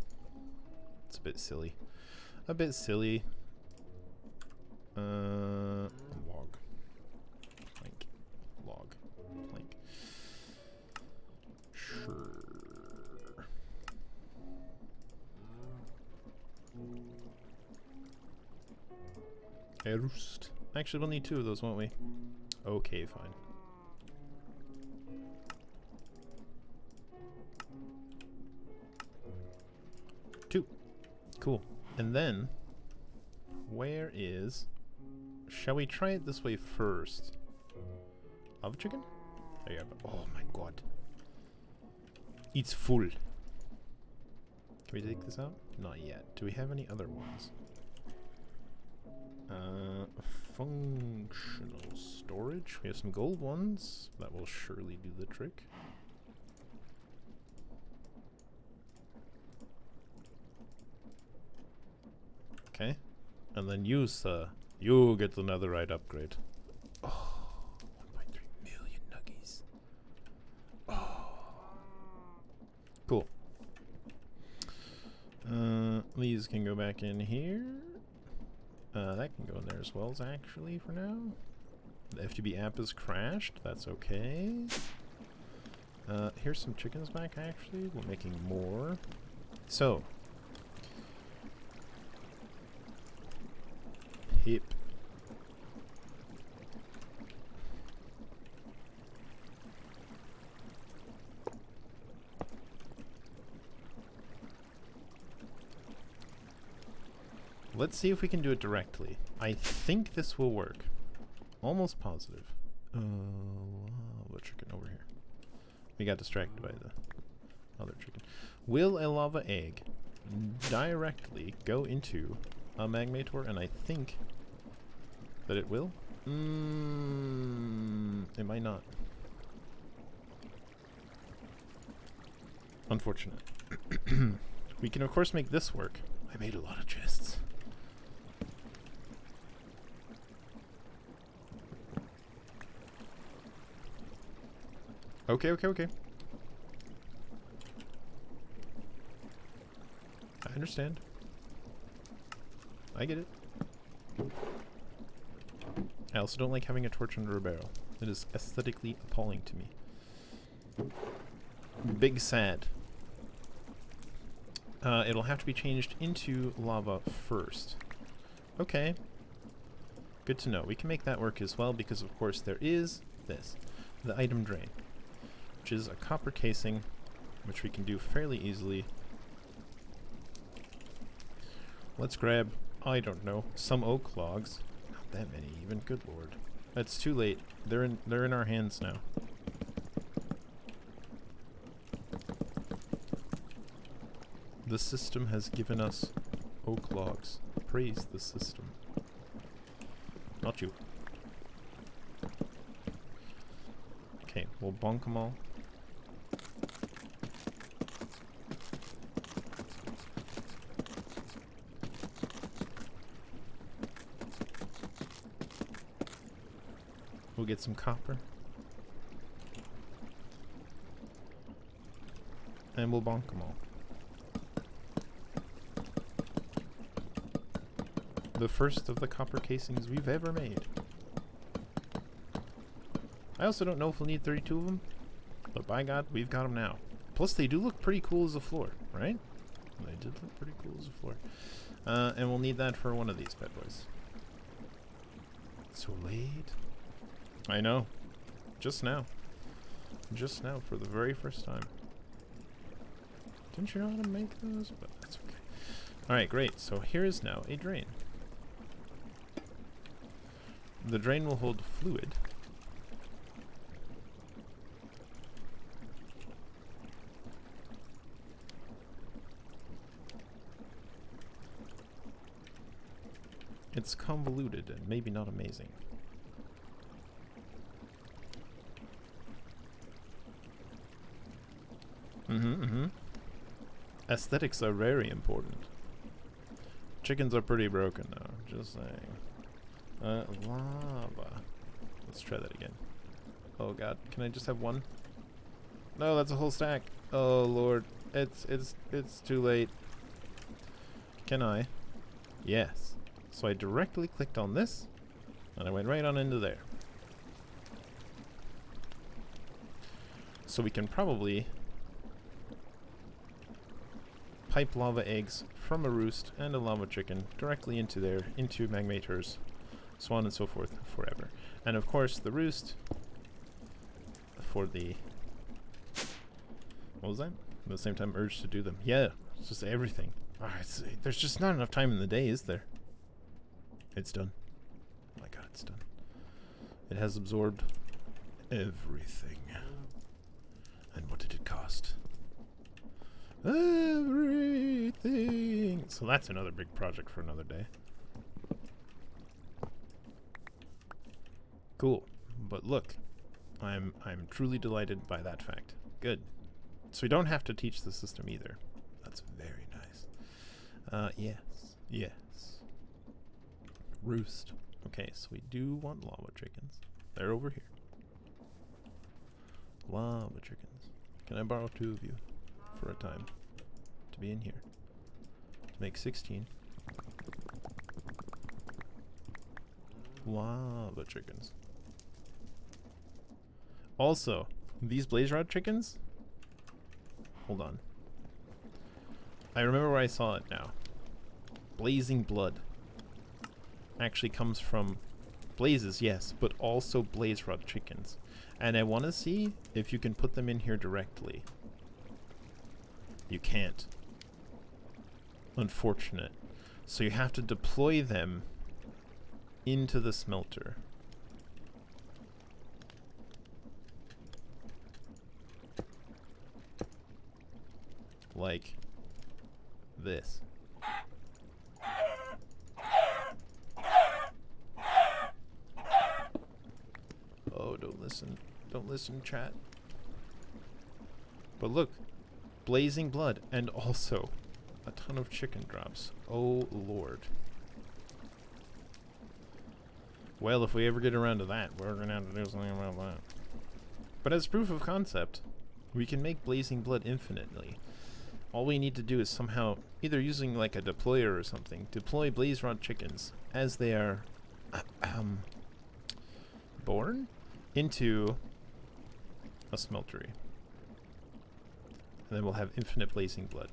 It's a bit silly. A bit silly. Log. Plank. Log. Plank. Sure. A roost. Actually, we'll need 2 of those, won't we? Okay, fine. Cool. And then, where is... Shall we try it this way first? Lava chicken? There you go. Oh my god. It's full. Can we take this out? Not yet. Do we have any other ones? Functional storage. We have some gold ones. That will surely do the trick. Okay. And then you, sir, you get the netherite upgrade. Oh, 1.3 million nuggies. Oh. Cool. These can go back in here. That can go in there as well, actually, for now. The FTB app has crashed. That's okay. Here's some chickens back, actually. We're making more. So. Hip. Let's see if we can do it directly. I think this will work. Almost positive. Lava chicken over here. We got distracted by the other chicken. Will a lava egg directly go into a Magmator? And I think that it will. It might not. Unfortunate. We can of course make this work. I made a lot of chests. Okay, okay, okay. I understand. I get it. I also don't like having a torch under a barrel. It is aesthetically appalling to me. Big sad. It'll have to be changed into lava first. Okay. Good to know. We can make that work as well because, of course, there is this. The item drain. Which is a copper casing, which we can do fairly easily. Let's grab, I don't know, some oak logs. Not that many even, good lord. That's too late. They're in our hands now. The system has given us oak logs. Praise the system. Not you. We'll bonk them all. We'll get some copper. And we'll bonk them all. The first of the copper casings we've ever made. I also don't know if we'll need 32 of them, but by God, we've got them now. Plus, they do look pretty cool as a floor, right? They did look pretty cool as a floor. And we'll need that for one of these bad boys. So late. I know. Just now. Just now, for the very first time. Didn't you know how to make those? But that's okay. Alright, great. So here is now a drain. The drain will hold fluid. It's convoluted and maybe not amazing. Aesthetics are very important. Chickens are pretty broken though, just saying. Lava. Let's try that again. Oh god, can I just have one? No, that's a whole stack. Oh lord, it's too late. Can I? Yes. So I directly clicked on this, and I went right on into there. So we can probably pipe lava eggs from a roost and a lava chicken directly into there, into magmators, so on and so forth, forever. And of course, the roost for the... What was that? At the same time, urge to do them. Yeah, it's just everything. There's just not enough time in the day, is there? It's done. Oh my god, it's done. It has absorbed everything. And what did it cost? Everything. So that's another big project for another day. Cool. But look, I'm truly delighted by that fact. Good. So we don't have to teach the system either. That's very nice. Yes. Yes. Roost. Okay, so we do want lava chickens. They're over here. Lava chickens. Can I borrow 2 of you for a time to be in here? To make 16. Lava chickens. Also, these blaze rod chickens. Hold on. I remember where I saw it now. Blazing blood actually comes from blazes, yes, but also blaze rod chickens. And I want to see if you can put them in here directly. You can't. Unfortunate. So you have to deploy them into the smelter. Like this. Oh, don't listen. Don't listen, chat. But look. Blazing blood. And also a ton of chicken drops. Oh, Lord. Well, if we ever get around to that, we're going to have to do something about that. But as proof of concept, we can make blazing blood infinitely. All we need to do is somehow, either using like a deployer or something, deploy blaze rod chickens as they are born into a smeltery. And then we'll have infinite blazing blood,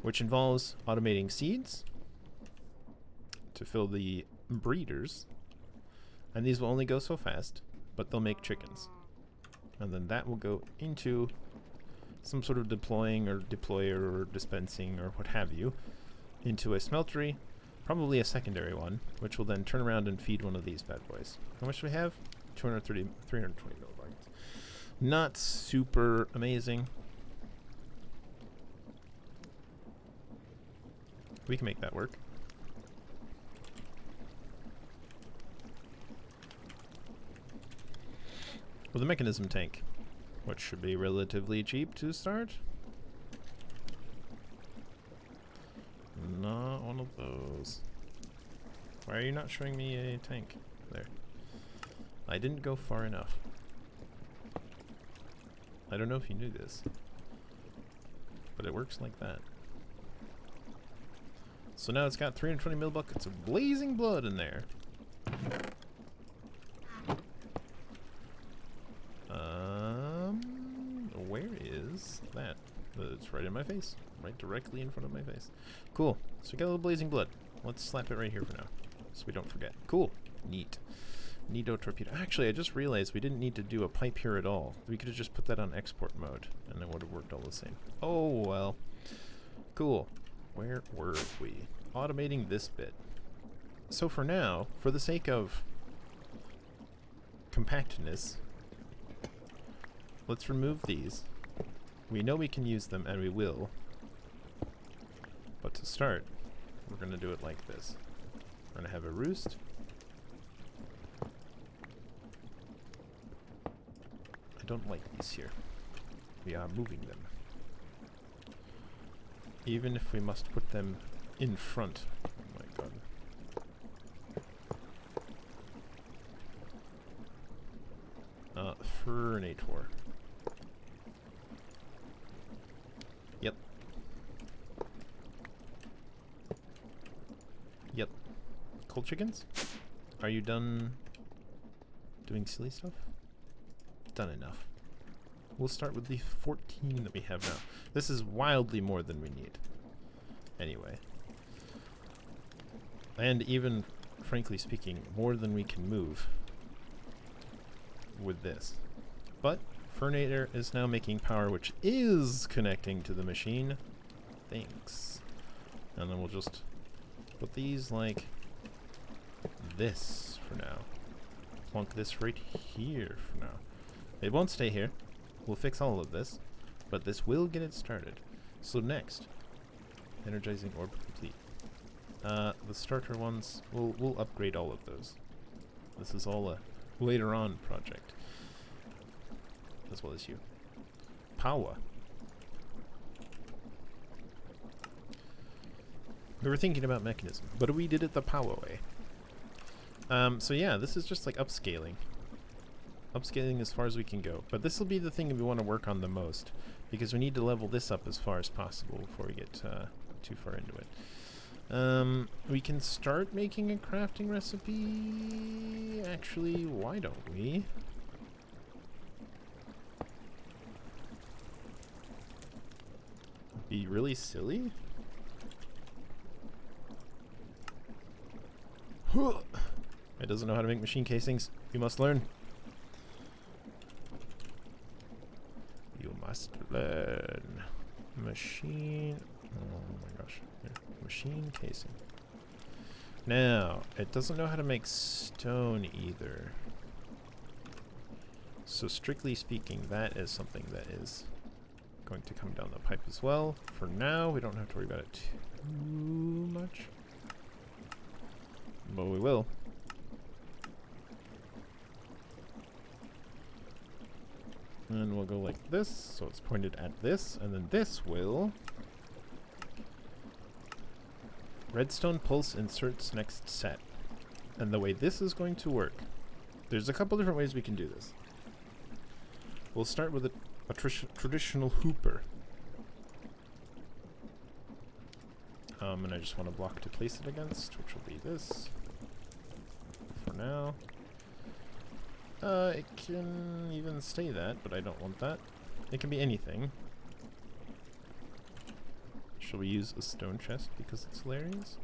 which involves automating seeds to fill the breeders. And these will only go so fast, but they'll make chickens. And then that will go into some sort of deploying or deployer or dispensing or what have you into a smeltery, probably a secondary one, which will then turn around and feed one of these bad boys. How much do we have? 320 millibytes. Not super amazing. We can make that work. With a mechanism tank, which should be relatively cheap to start. Not one of those. Why are you not showing me a tank? There. I didn't go far enough. I don't know if you knew this, but it works like that. So now it's got 320 mil buckets of blazing blood in there. Where is that? It's right in my face. Right directly in front of my face. Cool. So we got a little blazing blood. Let's slap it right here for now, so we don't forget. Cool. Neat. Neato torpedo. Actually, I just realized we didn't need to do a pipe here at all. We could have just put that on export mode, and it would have worked all the same. Oh, well. Cool. Where were we? Automating this bit. So for now, for the sake of compactness, let's remove these. We know we can use them, and we will. But to start, we're going to do it like this. We're going to have a roost. I don't like these here. We are moving them. Even if we must put them in front. Oh my god. Fernator. Yep. Yep. Cold chickens? Are you done doing silly stuff? Done enough. We'll start with the 14 that we have now. This is wildly more than we need. Anyway. And even, frankly speaking, more than we can move with this. But Fernator is now making power, which is connecting to the machine. Thanks. And then we'll just put these like this for now. Plonk this right here for now. It won't stay here. We'll fix all of this, but this will get it started. So next, energizing orb complete. The starter ones, we'll upgrade all of those. This is all a later on project, as well as you. POWAH. We were thinking about mechanism, but we did it the POWAH way. So yeah, this is just like upscaling. Upscaling as far as we can go. But this will be the thing we want to work on the most, because we need to level this up as far as possible before we get too far into it. We can start making a crafting recipe. Actually, why don't we? Be really silly? It doesn't know how to make machine casings. You must learn. You must learn. Machine. Oh my gosh. Here. Machine casing. Now, it doesn't know how to make stone either. So strictly speaking, that is something that is going to come down the pipe as well. For now, we don't have to worry about it too much. But we will. And we'll go like this, so it's pointed at this, and then this will... Redstone pulse inserts next set. And the way this is going to work, there's a couple different ways we can do this. We'll start with a traditional hooper. And I just want a block to place it against, which will be this. For now. It can even stay that, but I don't want that. It can be anything. Shall we use a stone chest because it's hilarious?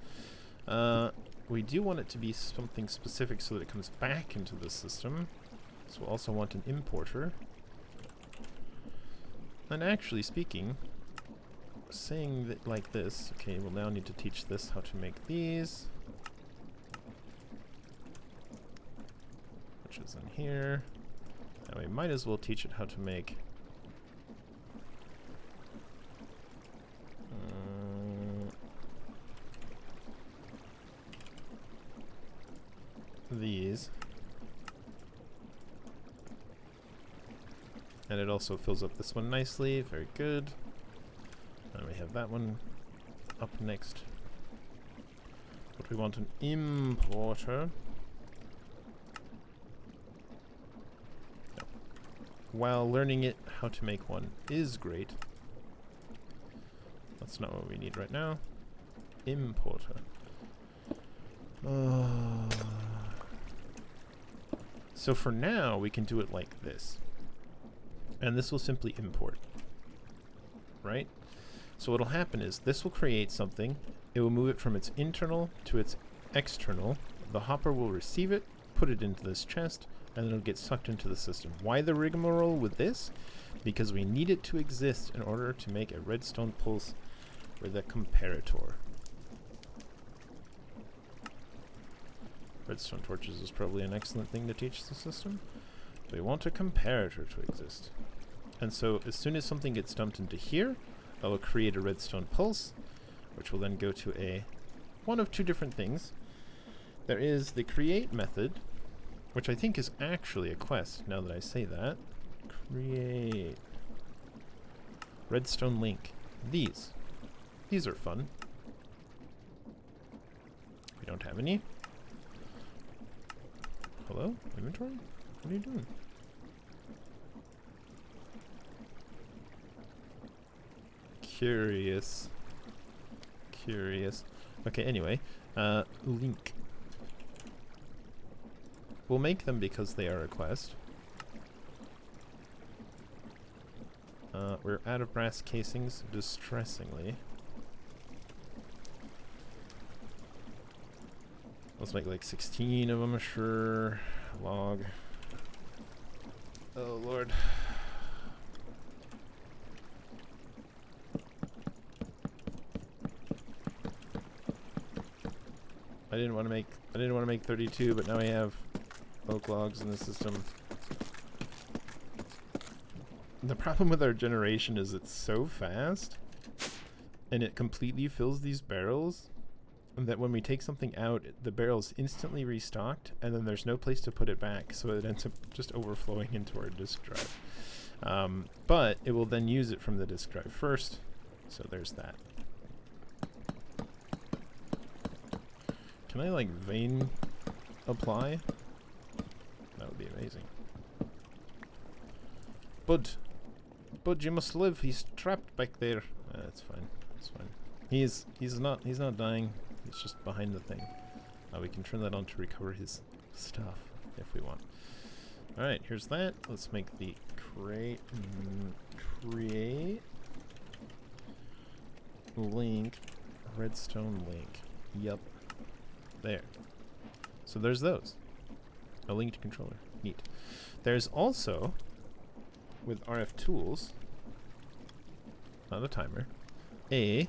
We do want it to be something specific so that it comes back into the system. So we'll also want an importer. And actually speaking, saying that like this, okay, we'll now need to teach this how to make these. Which is in here. And we might as well teach it how to make these. And it also fills up this one nicely. Very good. And we have that one up next. But we want an importer. No. While learning it, how to make one is great. That's not what we need right now. Importer. So for now, we can do it like this. And this will simply import. Right? So what'll happen is this will create something. It will move it from its internal to its external. The hopper will receive it, put it into this chest, and then it'll get sucked into the system. Why the rigmarole with this? Because we need it to exist in order to make a redstone pulse with a comparator. Redstone torches is probably an excellent thing to teach the system. We want a comparator to exist. And so as soon as something gets dumped into here, that will create a redstone pulse, which will then go to one of two different things. There is the create method, which I think is actually a quest, now that I say that. Create redstone link. These are fun. We don't have any. Hello? Inventory? What are you doing? Curious. Okay, anyway. Link. We'll make them because they are a quest. We're out of brass casings, distressingly. Let's make like 16 of them, sure. Log. Oh, Lord. I didn't want to make 32, but now we have oak logs in the system. The problem with our generation is it's so fast, and it completely fills these barrels, that when we take something out, the barrel's instantly restocked, and then there's no place to put it back, so it ends up just overflowing into our disk drive. But it will then use it from the disk drive first, so there's that. Can I, like, vein apply? That would be amazing. Bud, you must live. He's trapped back there. That's fine. That's fine. He's not dying. He's just behind the thing. We can turn that on to recover his stuff if we want. All right, here's that. Let's make the create link, redstone link. Yep. There. So there's those. A linked controller. Neat. There's also, with RF tools, not a timer, a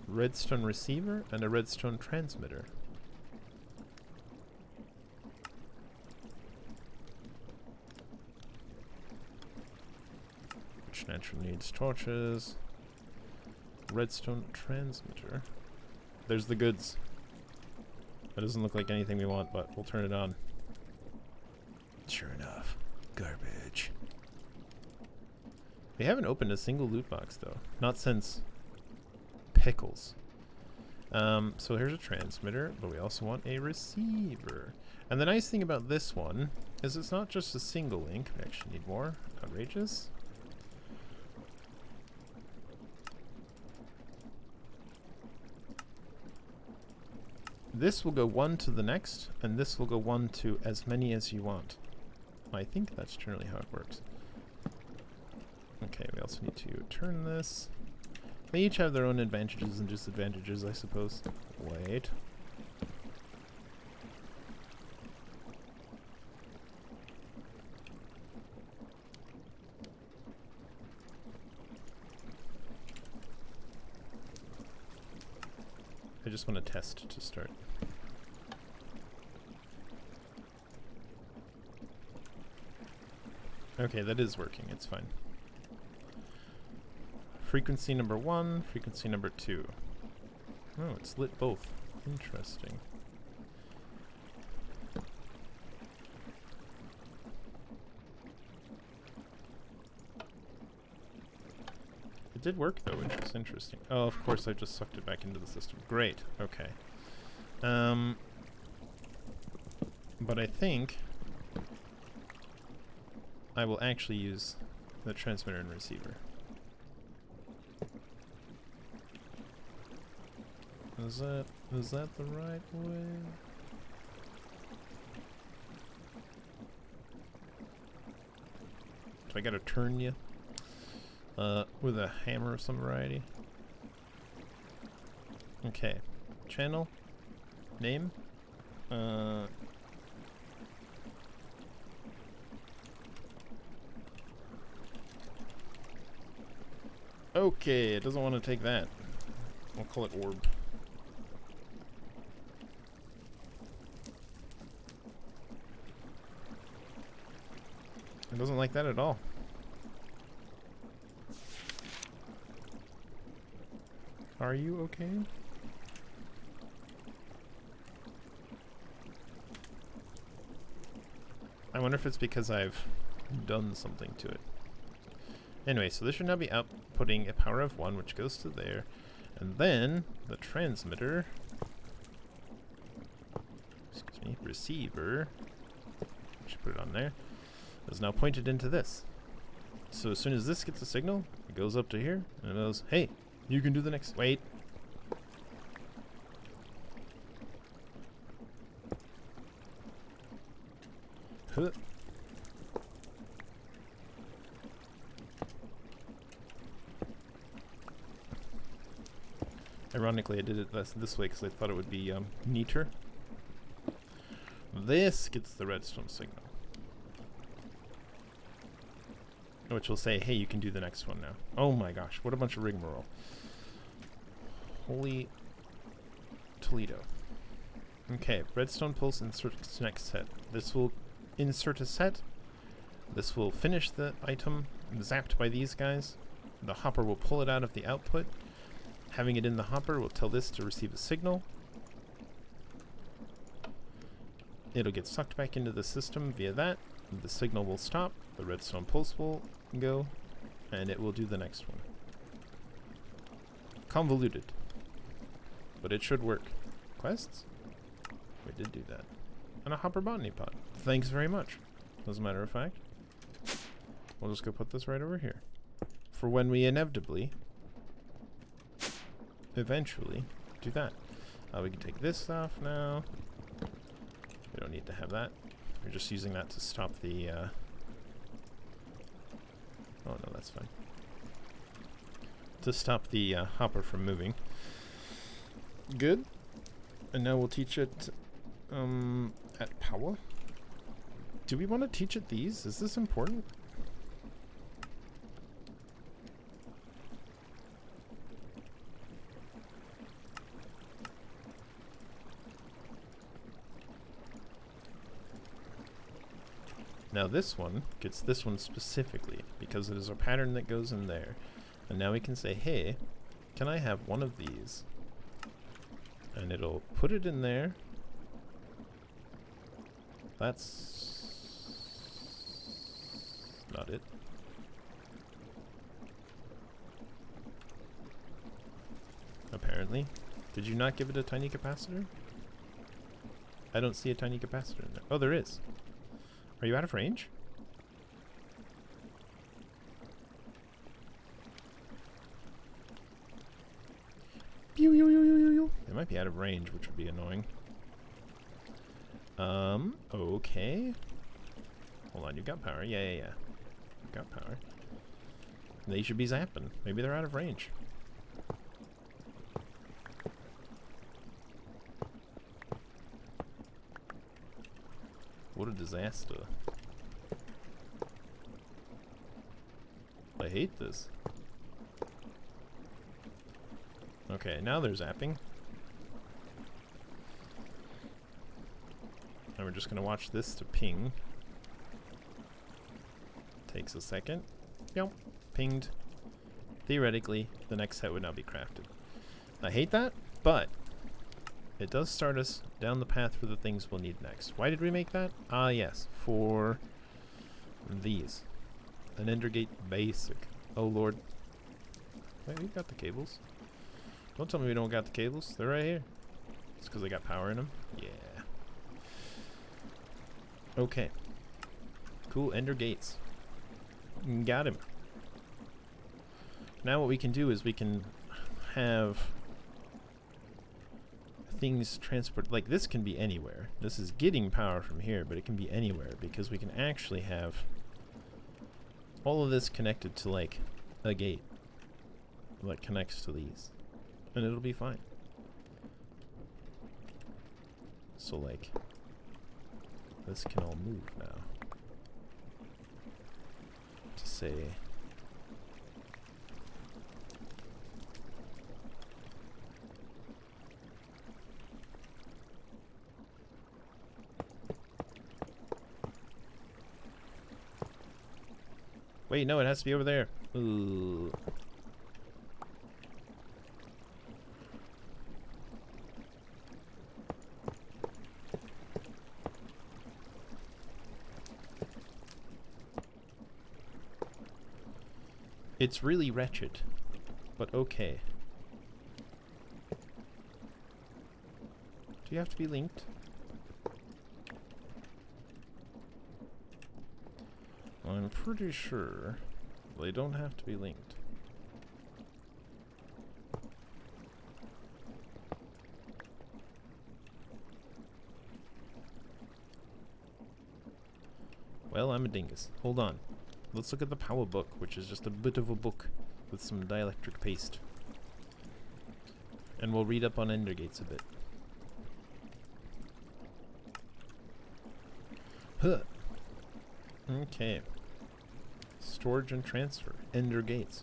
redstone receiver and a redstone transmitter. Which naturally needs torches. Redstone transmitter. There's the goods. That doesn't look like anything we want, but we'll turn it on. Sure enough. Garbage. We haven't opened a single loot box, though. Not since pickles. So here's a transmitter, but we also want a receiver. And the nice thing about this one is it's not just a single link. We actually need more. Outrageous. This will go one to the next, and this will go one to as many as you want. I think that's generally how it works. Okay, we also need to turn this. They each have their own advantages and disadvantages, I suppose. Wait. I just want to test to start. Okay, that is working. It's fine. Frequency number 1, frequency number 2. Oh, it's lit both. Interesting. did work though, which was interesting. Oh, of course I just sucked it back into the system. Great. Okay. But I think I will actually use the transmitter and receiver. Is that the right way? Do I gotta turn you? With a hammer of some variety. Okay. Channel. Name. Okay, it doesn't want to take that. I'll call it orb. It doesn't like that at all. Are you okay? I wonder if it's because I've done something to it. Anyway, so this should now be outputting a power of 1, which goes to there. And then the transmitter, excuse me, receiver, should put it on there, is now pointed into this. So as soon as this gets a signal, it goes up to here, and it goes, hey, you can do the next, wait. Huh. Ironically, I did it this way because I thought it would be neater. This gets the redstone signal, which will say, hey, you can do the next one now. Oh my gosh, what a bunch of rigmarole. Holy Toledo. Okay, redstone pulse inserts next set. This will insert a set. This will finish the item zapped by these guys. The hopper will pull it out of the output. Having it in the hopper will tell this to receive a signal. It'll get sucked back into the system via that. The signal will stop. The redstone pulse will go. And it will do the next one. Convoluted. But it should work. Quests? We did do that. And a hopper botany pot. Thanks very much. As a matter of fact, we'll just go put this right over here. For when we inevitably, eventually, do that. We can take this off now. We don't need to have that. We're just using that to stop the, oh no, that's fine. To stop the hopper from moving. Good. And now we'll teach it at POWAH. Do we want to teach it these? Is this important? Now this one gets this one specifically because it is a pattern that goes in there. And now we can say, hey, can I have one of these? And it'll put it in there. That's not it. Apparently. Did you not give it a tiny capacitor? I don't see a tiny capacitor in there. Oh, there is. Are you out of range? Pew, yo, yo, yo, yo, yo. It might be out of range, which would be annoying. Okay. Hold on, you've got power. Yeah. You've got power. They should be zapping. Maybe they're out of range. What a disaster. I hate this. Okay, now they're zapping. And we're just going to watch this to ping. Takes a second. Yep, pinged. Theoretically, the next set would now be crafted. I hate that, but it does start us down the path for the things we'll need next. Why did we make that? Ah, yes, for these. An Endergate basic. Oh, Lord. Wait, we've got the cables. Don't tell me we don't got the cables. They're right here. It's because they got power in them. Yeah. Okay. Cool. Ender gates. Got him. Now what we can do is we can have things transport. Like this can be anywhere. This is getting power from here, but it can be anywhere because we can actually have all of this connected to like a gate that connects to these, and it'll be fine. So like this can all move now to say wait, no, it has to be over there. Ooh. It's really wretched, but okay. Do you have to be linked? I'm pretty sure they don't have to be linked. Well, I'm a dingus. Hold on. Let's look at the POWAH book, which is just a bit of a book with some dielectric paste. And we'll read up on ender gates a bit. Huh. Okay. Storage and transfer. Ender gates.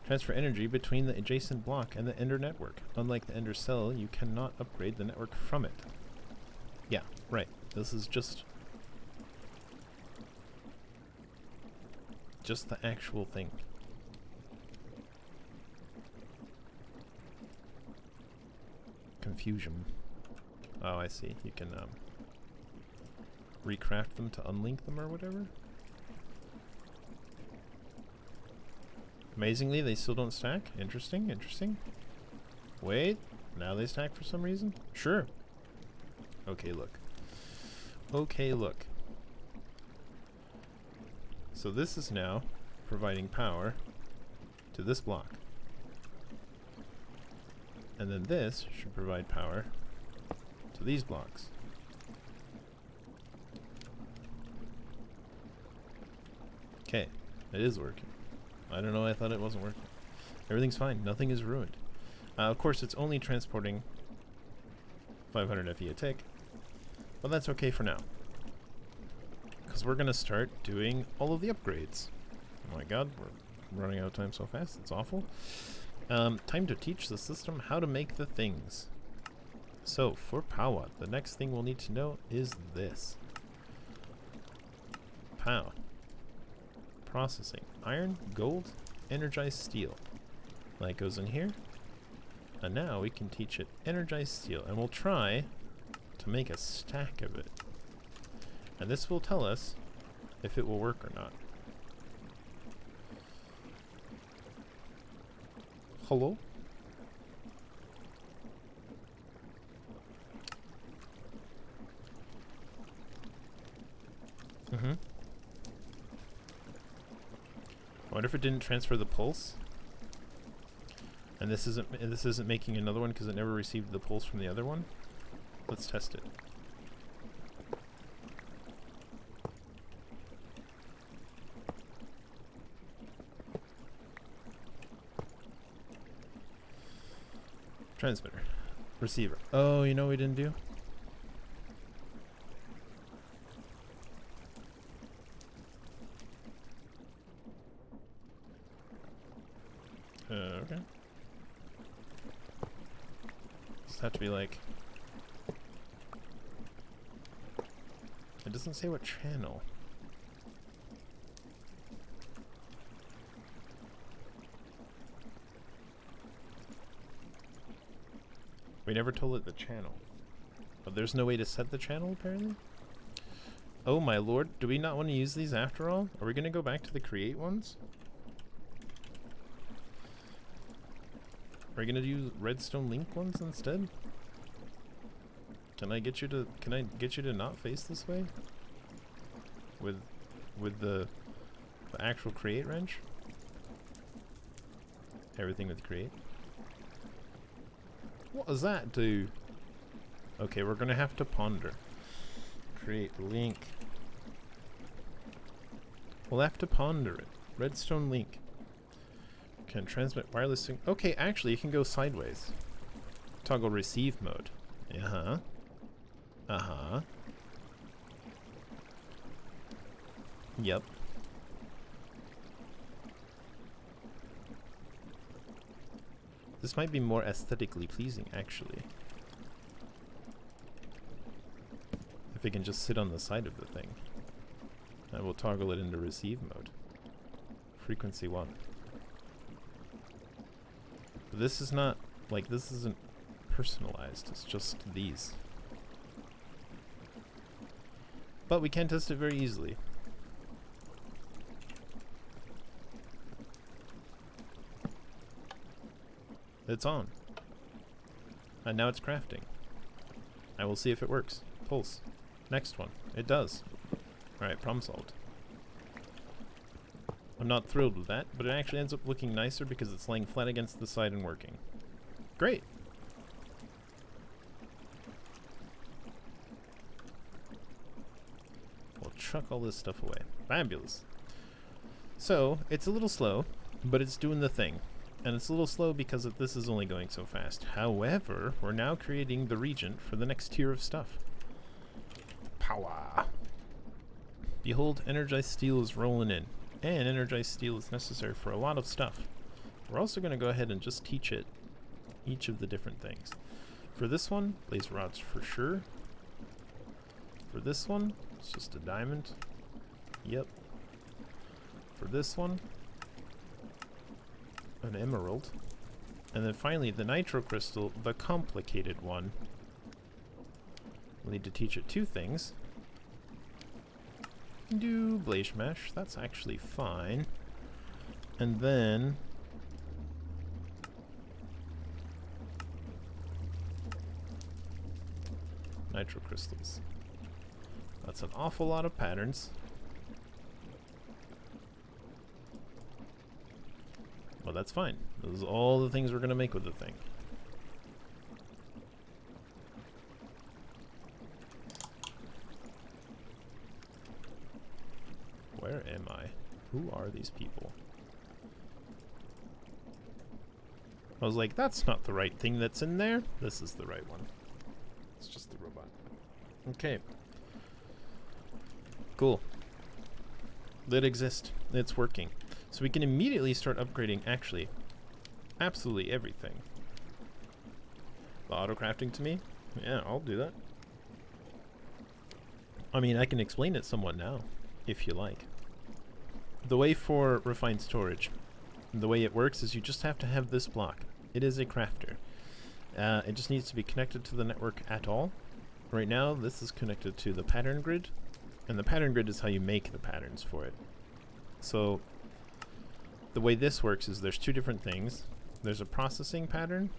Transfer energy between the adjacent block and the ender network. Unlike the ender cell, you cannot upgrade the network from it. Yeah, right. This is just the actual thing. Confusion. Oh, I see. You can recraft them to unlink them or whatever. Amazingly, they still don't stack. Interesting, interesting. Wait, now they stack for some reason? Sure. Okay, look. Okay, look. So this is now providing power to this block. And then this should provide power to these blocks. Okay, it is working. I don't know, I thought it wasn't working. Everything's fine, nothing is ruined. Of course, it's only transporting 500 FE a tick, but that's okay for now. Because we're going to start doing all of the upgrades. Oh my god, we're running out of time so fast, it's awful. Time to teach the system how to make the things. So, for POWAH, the next thing we'll need to know is this. POW. Processing. Iron, gold, energized steel. That goes in here. And now we can teach it energized steel. And we'll try to make a stack of it. And this will tell us if it will work or not. Hello? Mm-hmm. I wonder if it didn't transfer the pulse. And this isn't making another one because it never received the pulse from the other one. Let's test it. Transmitter. Receiver. Oh, you know what we didn't do? Okay. Does it have to be like... It doesn't say what channel. We never told it the channel. But there's no way to set the channel, apparently? Oh my lord, do we not want to use these after all? Are we going to go back to the create ones? Are you gonna use redstone link ones instead? Can I get you to not face this way? With the actual create wrench? Everything with create. What does that do? Okay, we're gonna have to ponder. Create link. We'll have to ponder it. Redstone link. Can transmit wireless sync. Okay, actually, it can go sideways. Toggle receive mode. Uh-huh. Uh-huh. Yep. This might be more aesthetically pleasing, actually. If it can just sit on the side of the thing. I will toggle it into receive mode. Frequency 1. But this is not, like, this isn't personalized. It's just these. But we can test it very easily. It's on. And now it's crafting. I will see if it works. Pulse. Next one. It does. Alright, problem solved. I'm not thrilled with that, but it actually ends up looking nicer because it's laying flat against the side and working. Great! We'll chuck all this stuff away. Fabulous! So, it's a little slow, but it's doing the thing. And it's a little slow because this is only going so fast. However, we're now creating the regent for the next tier of stuff. POWAH! Behold, energized steel is rolling in. And energized steel is necessary for a lot of stuff. We're also going to go ahead and just teach it each of the different things. For this one, blaze rods for sure. For this one, it's just a diamond. Yep. For this one, an emerald. And then finally, the nitro crystal, the complicated one. We'll need to teach it two things. Do blaze mesh, that's actually fine. And then nitro crystals. That's an awful lot of patterns. Well, that's fine. Those are all the things we're going to make with the thing. Where am I? Who are these people? I was like, that's not the right thing that's in there. This is the right one. It's just the robot. Okay. Cool. That exists. It's working. So we can immediately start upgrading, actually, absolutely everything. Autocrafting to me? Yeah, I'll do that. I mean, I can explain it somewhat now, if you like. The way for refined storage, the way it works is you just have to have this block. It is a crafter. It just needs to be connected to the network at all. Right now, this is connected to the pattern grid, and the pattern grid is how you make the patterns for it. So the way this works is there's two different things. There's a processing pattern,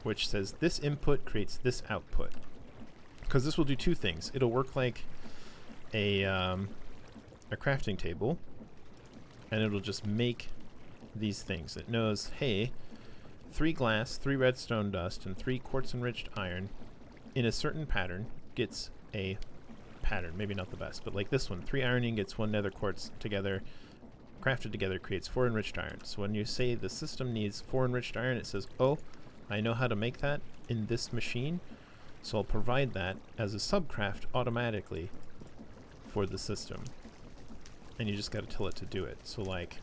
which says this input creates this output. Because this will do two things. It'll work like a crafting table, and it'll just make these things. It knows, hey, 3 glass, 3 redstone dust, and 3 quartz enriched iron in a certain pattern gets a pattern. Maybe not the best, but like this one, 3 ironing gets 1 nether quartz together, crafted together creates 4 enriched iron. So when you say the system needs 4 enriched iron, it says, oh, I know how to make that in this machine, so I'll provide that as a subcraft automatically for the system. And you just gotta tell it to do it. So like,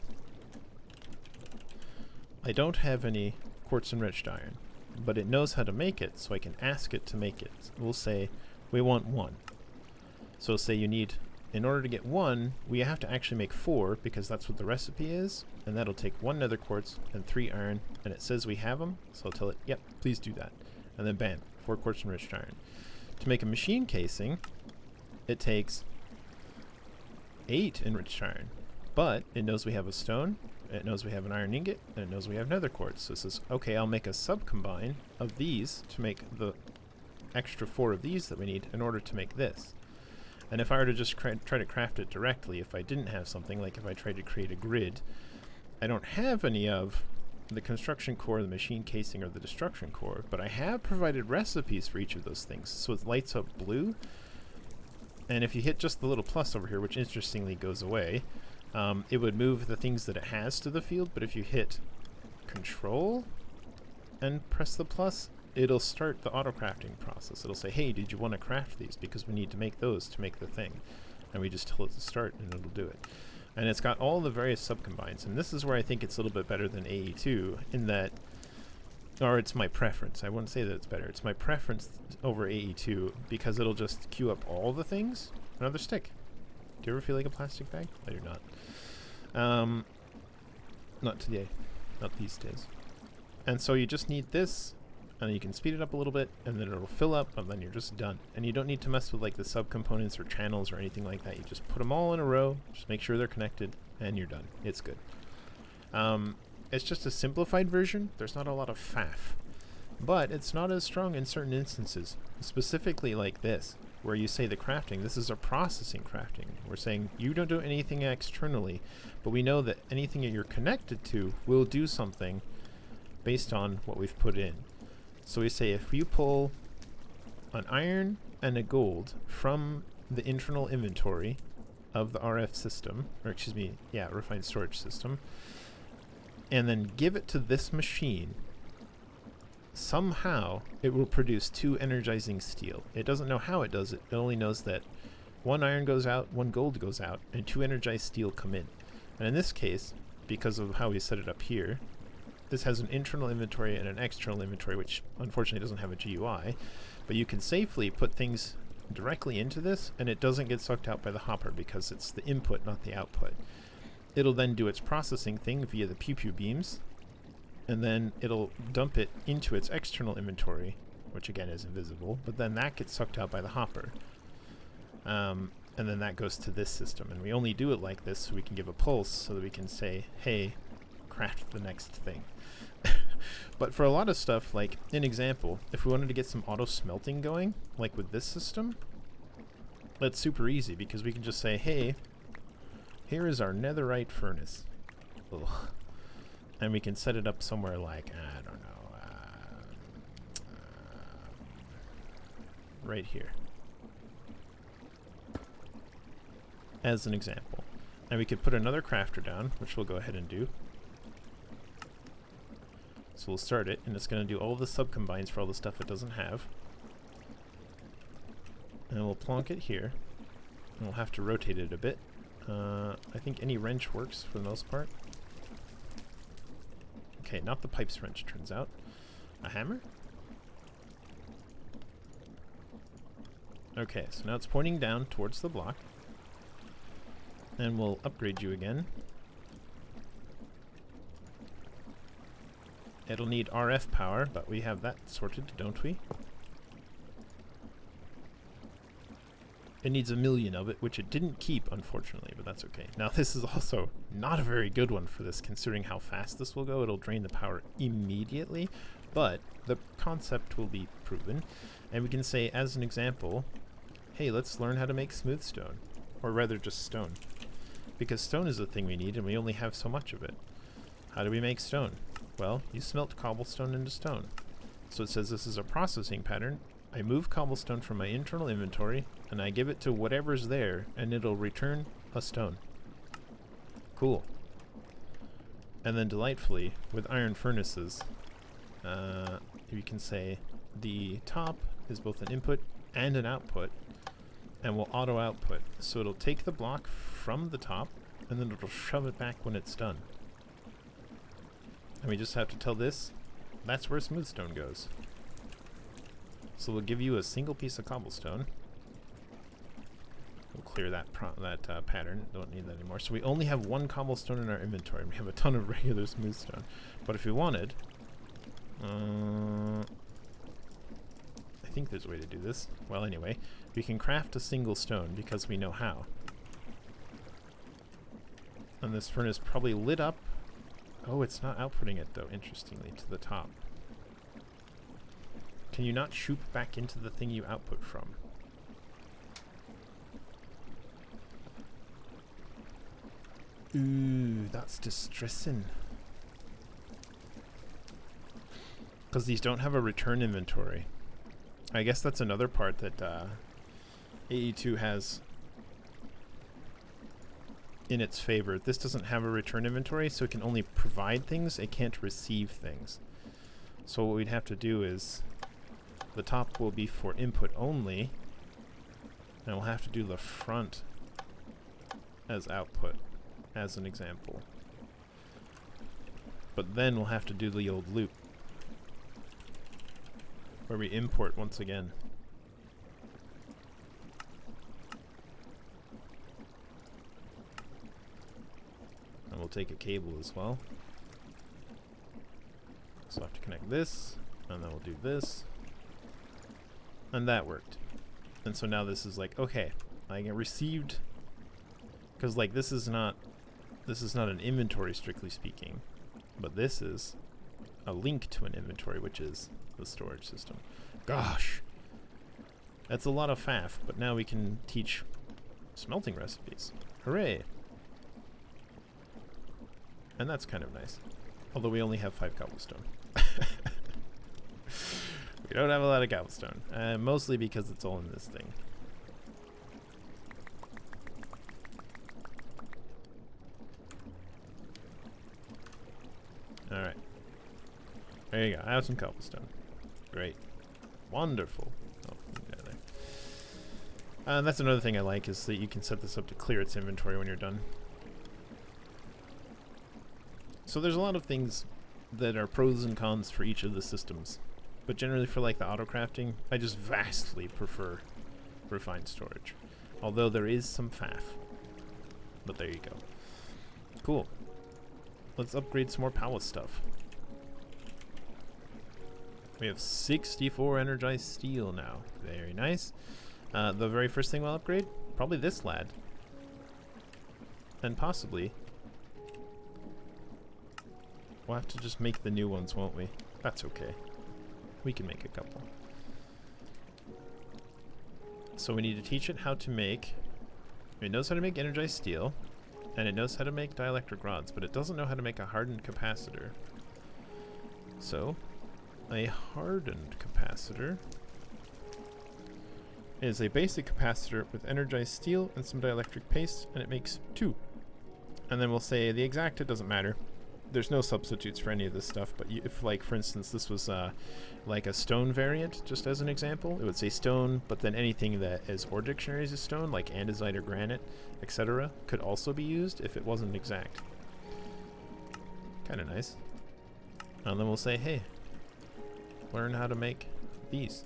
I don't have any quartz enriched iron, but it knows how to make it, so I can ask it to make it. We'll say, we want 1. So say you need, in order to get 1, we have to actually make 4, because that's what the recipe is, and that'll take 1 nether quartz and 3 iron, and it says we have them, so I'll tell it, yep, please do that. And then bam, 4 quartz enriched iron. To make a machine casing, it takes 8 enriched iron, but it knows we have a stone, It knows we have an iron ingot, and it knows we have nether quartz. So it says, okay, I'll make a sub-combine of these to make the extra 4 of these that we need in order to make this. And if I were to just try to craft it directly, if I didn't have something, like if I tried to create a grid, I don't have any of the construction core, the machine casing, or the destruction core, but I have provided recipes for each of those things. So it lights up blue, and if you hit just the little plus over here, which interestingly goes away, it would move the things that it has to the field, but if you hit Control and press the plus, it'll start the auto-crafting process. It'll say, hey, did you want to craft these? Because we need to make those to make the thing. And we just tell it to start, and it'll do it. And it's got all the various sub-combines, and this is where I think it's a little bit better than AE2, in that, or it's my preference. I wouldn't say that it's better. It's my preference over AE2, because it'll just queue up all the things. Another stick. Do you ever feel like a plastic bag? I do not. Not today. Not these days. And so you just need this, and you can speed it up a little bit, and then it'll fill up, and then you're just done. And you don't need to mess with like the subcomponents or channels or anything like that. You just put them all in a row, just make sure they're connected, and you're done. It's good. It's just a simplified version. There's not a lot of faff, but it's not as strong in certain instances, specifically like this, where you say the crafting. This is a processing crafting. We're saying you don't do anything externally, but we know that anything that you're connected to will do something based on what we've put in. So we say if you pull an iron and a gold from the internal inventory of the RF system, or excuse me, yeah, refined storage system, and then give it to this machine, somehow it will produce 2 energizing steel. It doesn't know how it does it. It only knows that 1 iron goes out, 1 gold goes out, and 2 energized steel come in. And in this case, because of how we set it up here, this has an internal inventory and an external inventory, which unfortunately doesn't have a GUI, but you can safely put things directly into this, and it doesn't get sucked out by the hopper because it's the input, not the output. It'll then do its processing thing via the pew-pew beams, and then it'll dump it into its external inventory, which again is invisible, but then that gets sucked out by the hopper. And then that goes to this system, and we only do it like this so we can give a pulse so that we can say, hey, craft the next thing. But for a lot of stuff, like an example, if we wanted to get some auto smelting going, like with this system, that's super easy because we can just say, hey, here is our netherite furnace. Ugh. And we can set it up somewhere like, I don't know, right here, as an example. And we could put another crafter down, which we'll go ahead and do. So we'll start it, and it's going to do all the sub-combines for all the stuff it doesn't have. And we'll plonk it here, and we'll have to rotate it a bit. I think any wrench works for the most part. Okay, not the pipes wrench, turns out. A hammer? Okay, so now it's pointing down towards the block. And we'll upgrade you again. It'll need RF power, but we have that sorted, don't we? It needs 1,000,000 of it, which it didn't keep, unfortunately, but that's okay. Now, this is also not a very good one for this, considering how fast this will go. It'll drain the power immediately, but the concept will be proven. And we can say, as an example, hey, let's learn how to make smooth stone, or rather just stone. Because stone is the thing we need, and we only have so much of it. How do we make stone? Well, you smelt cobblestone into stone. So it says this is a processing pattern. I move cobblestone from my internal inventory, and I give it to whatever's there, and it'll return a stone. Cool. And then delightfully, with iron furnaces, you can say the top is both an input and an output, and will auto output. So it'll take the block from the top, and then it'll shove it back when it's done. And we just have to tell this, that's where smooth stone goes. So we'll give you a single piece of cobblestone. We'll clear that pattern. Don't need that anymore. So we only have 1 cobblestone in our inventory. We have a ton of regular smooth stone. But if we wanted, I think there's a way to do this. Well, anyway, we can craft a single stone because we know how. And this furnace probably lit up Oh, it's not outputting it though, interestingly, to the top. Can you not shoot back into the thing you output from? Ooh, that's distressing. Because these don't have a return inventory. I guess that's another part that AE2 has in its favor. This doesn't have a return inventory, so it can only provide things, it can't receive things. So what we'd have to do is, the top will be for input only, and we'll have to do the front as output, as an example. But then we'll have to do the old loop, where we import once again. And we'll take a cable as well. So I'll have to connect this, and then we'll do this. And that worked. And so now this is like, okay, I get received, because like this is not an inventory strictly speaking, but this is a link to an inventory, which is the storage system. Gosh, that's a lot of faff, but now we can teach smelting recipes. Hooray! And that's kind of nice. Although we only have 5 cobblestone. We don't have a lot of cobblestone. Mostly because it's all in this thing. Alright. There you go. I have some cobblestone. Great. Wonderful. Oh, there. That's another thing I like, is that you can set this up to clear its inventory when you're done. So there's a lot of things that are pros and cons for each of the systems. But generally for like the autocrafting, I just vastly prefer refined storage. Although there is some faff. But there you go. Cool. Let's upgrade some more POWAH stuff. We have 64 energized steel now. Very nice. The very first thing we'll upgrade, probably this lad. And possibly, we'll have to just make the new ones, won't we? That's okay. We can make a couple. So we need to teach it how to make... It knows how to make energized steel, and it knows how to make dielectric rods, but it doesn't know how to make a hardened capacitor. So, a hardened capacitor is a basic capacitor with energized steel and some dielectric paste, and it makes 2. And then we'll say the exact, it doesn't matter. There's no substitutes for any of this stuff, but if, like, for instance, this was like a stone variant, just as an example, it would say stone, but then anything that is ore dictionaries is stone, like andesite or granite, etc., could also be used if it wasn't exact. Kind of nice. And then we'll say, hey, learn how to make these.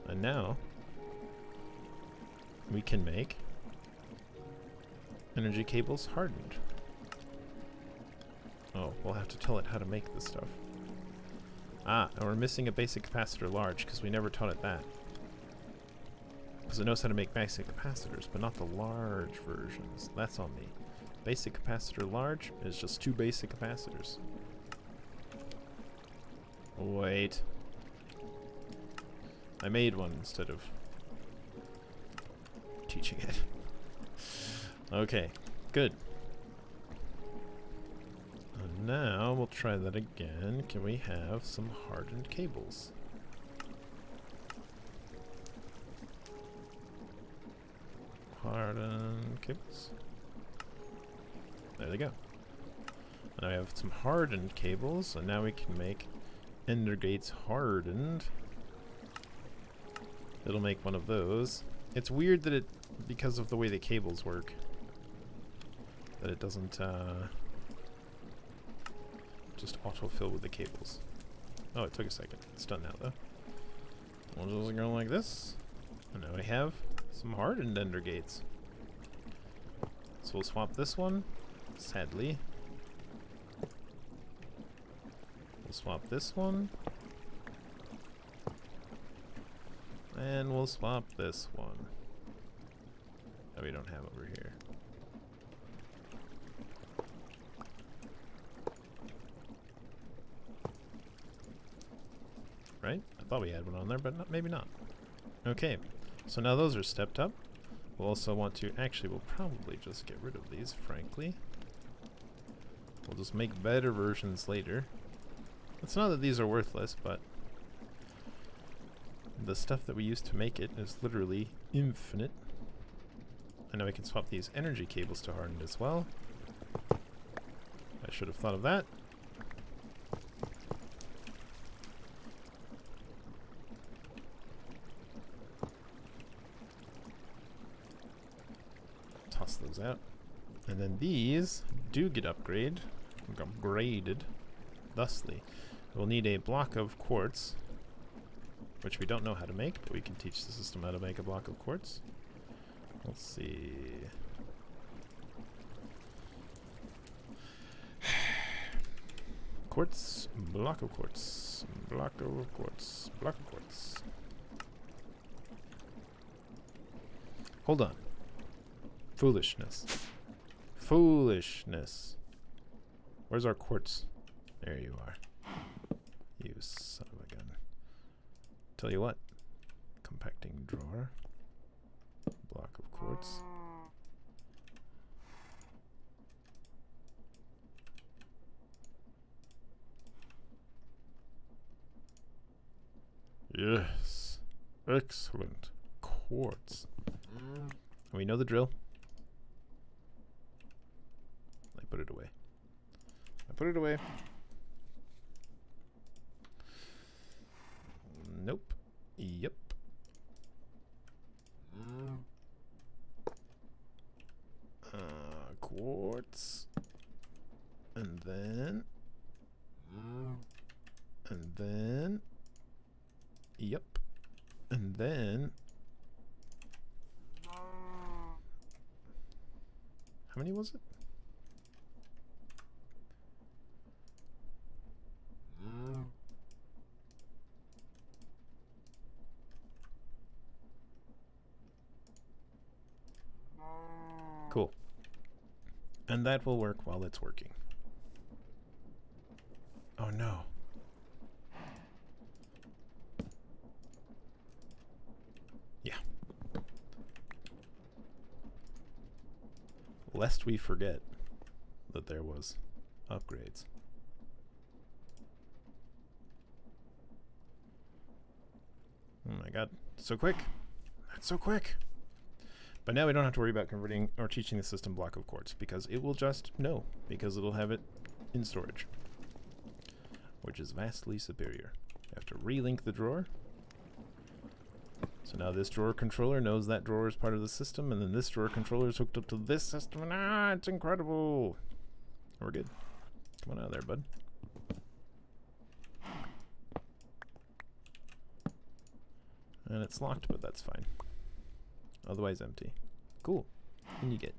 And now we can make energy cables hardened. Oh, we'll have to tell it how to make this stuff. Ah, and we're missing a basic capacitor large because we never taught it that. Because it knows how to make basic capacitors, but not the large versions. That's on me. Basic capacitor large is just 2 basic capacitors. Wait. I made one instead of teaching it. Okay, good. And now we'll try that again. Can we have some hardened cables? Hardened cables. There they go. Now we have some hardened cables, and now we can make ender gates hardened. It'll make one of those. It's weird that it, because of the way the cables work, that it doesn't just autofill with the cables. Oh, it took a second. It's done now, though. We'll just go like this. And now we have some hardened ender gates. So we'll swap this one, sadly. We'll swap this one. And we'll swap this one. That we don't have over here. thought we had one on there, but not, maybe not. Okay, so now those are stepped up. We'll also want to, actually we'll probably just get rid of these, frankly. We'll just make better versions later. It's not that these are worthless, but the stuff that we used to make it is literally infinite. And now we can swap these energy cables to hardened as well. I should have thought of that. Toss those out. And then these do get upgraded, thusly. We'll need a block of quartz, which we don't know how to make, but we can teach the system how to make a block of quartz. Let's see. Quartz, block of quartz, block of quartz, block of quartz. Hold on. Foolishness. Foolishness. Where's our quartz? There you are. You son of a gun. Tell you what. Compacting drawer. Block of quartz. Yes. Excellent. Quartz. We know the drill. I put it away. I put it away. Nope. Yep. Quartz. And then. And then. Yep. And then. How many was it? Cool. And that will work while it's working. Oh no. Yeah. Lest we forget that there was upgrades. Oh my god, so quick. That's so quick. But now we don't have to worry about converting or teaching the system block of quartz because it will just know, because it'll have it in storage, which is vastly superior. You have to relink the drawer. So now this drawer controller knows that drawer is part of the system, and then this drawer controller is hooked up to this system, and it's incredible. We're good. Come on out of there, bud. And it's locked, but that's fine. Otherwise empty. Cool. And you get.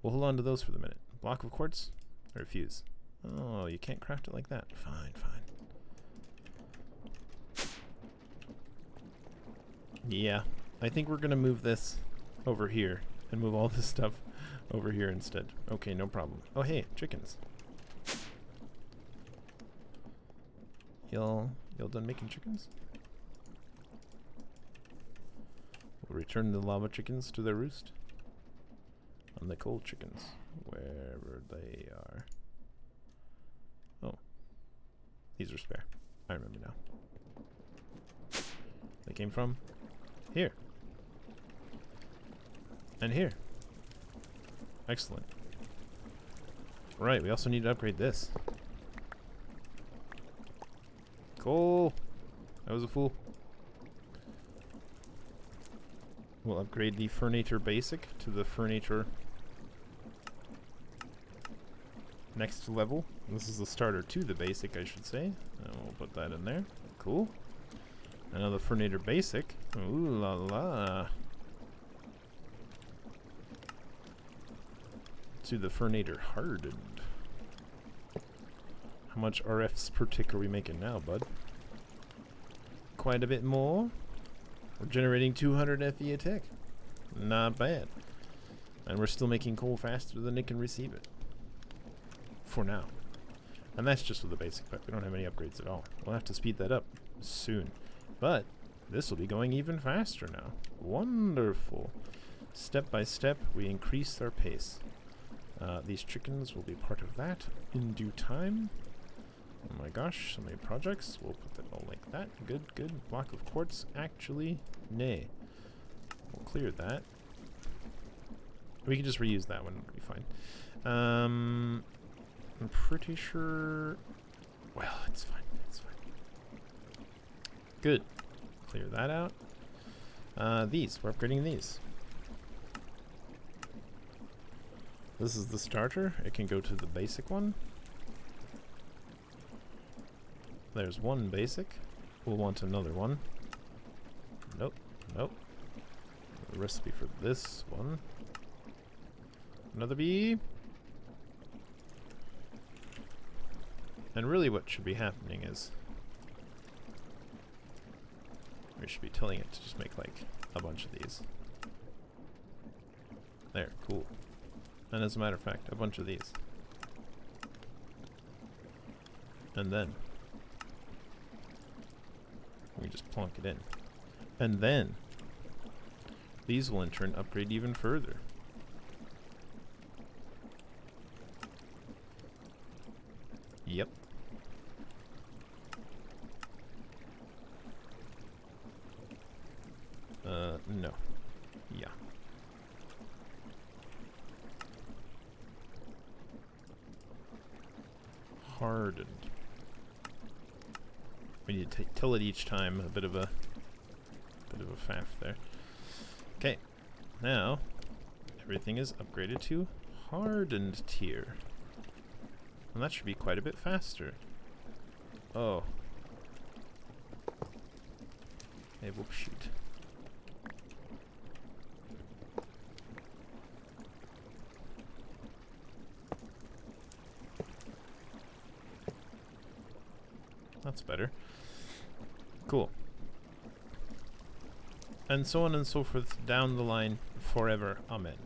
We'll hold on to those for the minute. Block of quartz or fuse. Oh, you can't craft it like that. Fine, fine. Yeah, I think we're gonna move this over here and move all this stuff over here instead. Okay, no problem. Oh hey, chickens. Y'all done making chickens? We'll return the lava chickens to their roost. And the coal chickens, wherever they are. Oh. These are spare. I remember now. They came from here. And here. Excellent. Right, we also need to upgrade this. Cool. I was a fool. We'll upgrade the Furnator Basic to the Furnator next level. This is the starter to the Basic, I should say. And we'll put that in there. Cool. Another Furnator Basic. Ooh la la. To the Furnator Hardened. How much RFs per tick are we making now, bud? Quite a bit more. We're generating 200 FE a tick. Not bad. And we're still making coal faster than it can receive it. For now. And that's just with the basic pack. We don't have any upgrades at all. We'll have to speed that up soon. But this will be going even faster now. Wonderful. Step by step, we increase our pace. These chickens will be part of that in due time. Oh my gosh, so many projects. We'll put that all like that. Good, good. Block of quartz. Actually, nay. We'll clear that. We can just reuse that one. It'll be fine. I'm pretty sure... Well, it's fine. It's fine. Good. Clear that out. These. We're upgrading these. This is the starter. It can go to the basic one. There's one basic. We'll want another one. Nope. Nope. The recipe for this one. Another bee. And really what should be happening is we should be telling it to just make like a bunch of these. There, cool. And as a matter of fact, a bunch of these. And then we just plonk it in. And then these will in turn upgrade even further. Yep. No. Yeah. Hardened. We need to till it each time. A bit of a faff there. Okay. Now everything is upgraded to hardened tier. And that should be quite a bit faster. Oh. Hey, whoop, shoot. That's better. Cool. And so on and so forth down the line forever. Amen.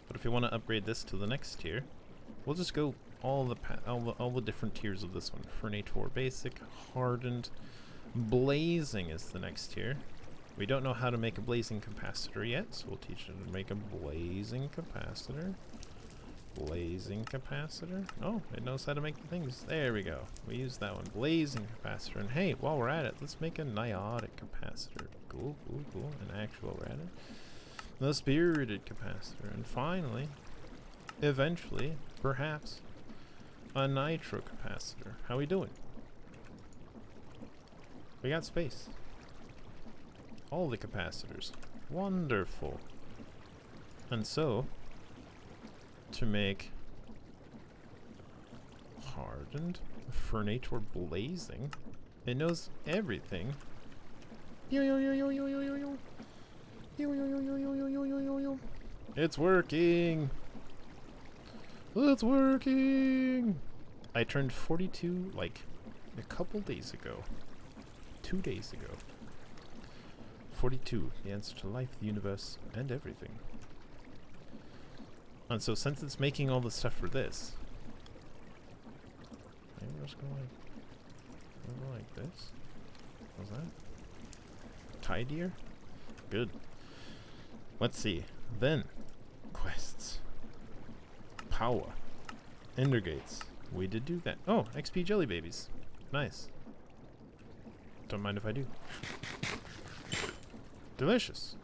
But if you want to upgrade this to the next tier, we'll just go all the different tiers of this one. Furnator Basic, Hardened, Blazing is the next tier. We don't know how to make a blazing capacitor yet, so we'll teach it to make a blazing capacitor. Blazing capacitor. Oh, it knows how to make the things. There we go. We use that one. Blazing capacitor. And hey, while we're at it, let's make a niotic capacitor. Cool, cool, cool. And actual we're at it. The spirited capacitor. And finally, eventually, perhaps, a nitro capacitor. How we doing? We got space. All the capacitors. Wonderful. And so, to make hardened Furnator Blazing, it knows everything. It's working! It's working! I turned 42 like a couple days ago. 2 days ago. 42, the answer to life, the universe, and everything. And so since it's making all the stuff for this, maybe we're just going like this. What's that? Tidier? Good. Let's see. Then, quests. POWAH. Ender gates. We did do that. Oh, XP jelly babies. Nice. Don't mind if I do. Delicious.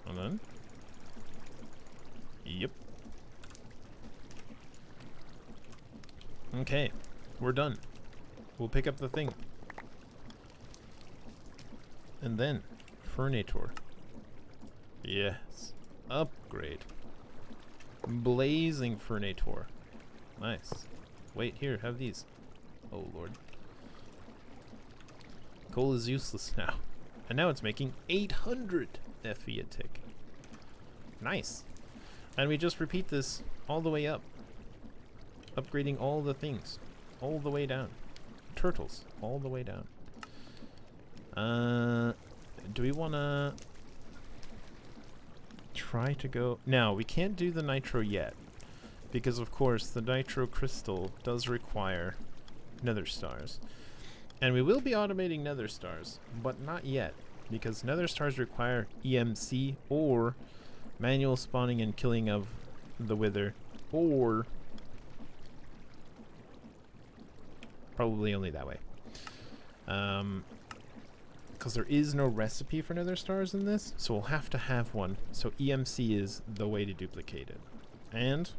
And then? Yep. Okay. We're done. We'll pick up the thing. And then, Furnator. Yes. Upgrade. Blazing Furnator. Nice. Wait, here, have these. Oh, Lord. Coal is useless now. And now it's making 800 FE a tick. Nice. And we just repeat this all the way up. Upgrading all the things. All the way down. Turtles. All the way down. Do we want to try to go... Now, we can't do the nitro yet. Because, of course, the nitro crystal does require nether stars. And we will be automating nether stars, but not yet, because nether stars require EMC or manual spawning and killing of the wither, or probably only that way. Because there is no recipe for nether stars in this, so we'll have to have one. So EMC is the way to duplicate it. And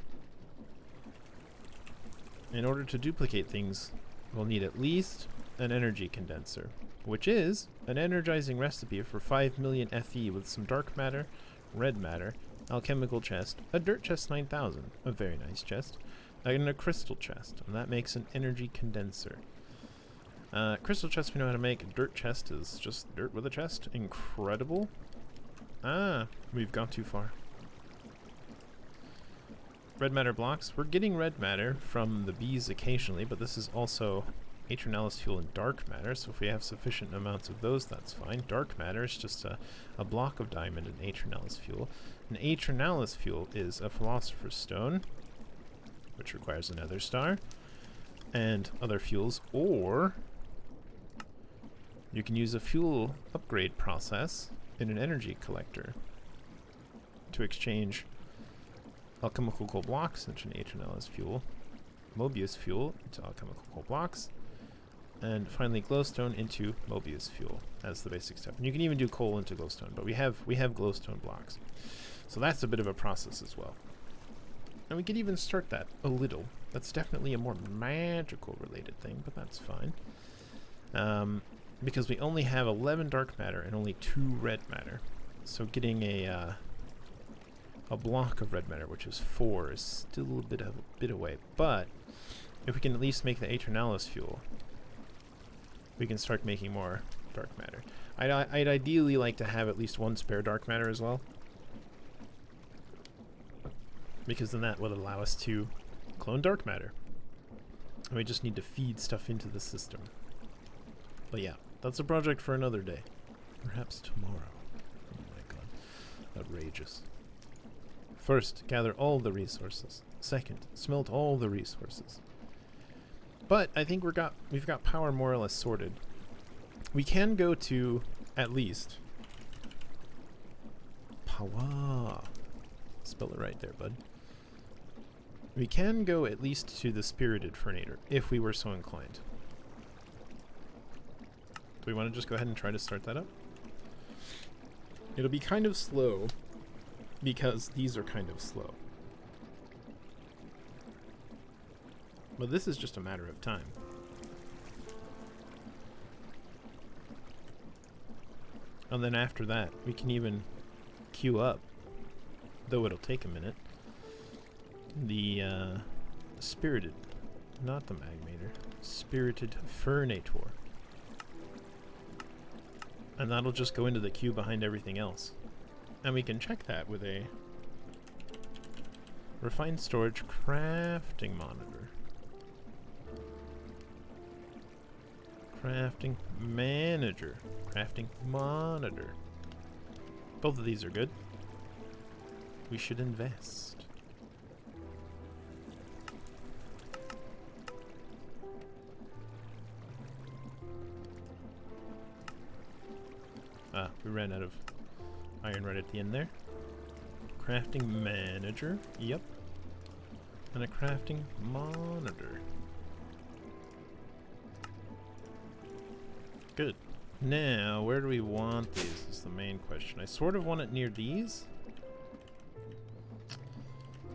in order to duplicate things, we'll need at least an energy condenser, which is an energizing recipe for 5 million FE with some dark matter, red matter, alchemical chest, a dirt chest 9000, a very nice chest, and a crystal chest, and that makes an energy condenser. Crystal chest we know how to make. A dirt chest is just dirt with a chest. Incredible. Ah, we've gone too far. Red matter blocks. We're getting red matter from the bees occasionally, but this is also aetronalis fuel and dark matter, so if we have sufficient amounts of those, that's fine. Dark matter is just a block of diamond and aetronalis fuel. And aetronalis fuel is a philosopher's stone, which requires a nether star, and other fuels, or you can use a fuel upgrade process in an energy collector to exchange alchemical coal blocks into an aetronalis fuel, Mobius fuel into alchemical coal blocks, and finally glowstone into Mobius fuel as the basic step. And you can even do coal into glowstone, but we have glowstone blocks. So that's a bit of a process as well. And we could even start that a little. That's definitely a more magical related thing, but that's fine. Because we only have 11 dark matter and only 2 red matter. So getting a block of red matter, which is 4, is still a bit away. But if we can at least make the aetronalis fuel, we can start making more dark matter. I'd ideally like to have at least 1 spare dark matter as well, because then that would allow us to clone dark matter. And we just need to feed stuff into the system. But yeah, that's a project for another day. Perhaps tomorrow. Oh my god. Outrageous. First, gather all the resources. Second, smelt all the resources. But I think we've got power more or less sorted. We can go to, at least, POWAH. Spell it right there, bud. We can go at least to the Spirited Fernator, if we were so inclined. Do we want to just go ahead and try to start that up? It'll be kind of slow, because these are kind of slow. But this is just a matter of time. And then after that, we can even queue up, though it'll take a minute, the Spirited, not the Magmator, Spirited Fernator. And that'll just go into the queue behind everything else. And we can check that with a refined storage crafting monitor. Crafting manager. Crafting monitor. Both of these are good. We should invest. Ah, we ran out of iron right at the end there. Crafting manager. Yep. And a crafting monitor. Good. Now, where do we want these is the main question. I sort of want it near these.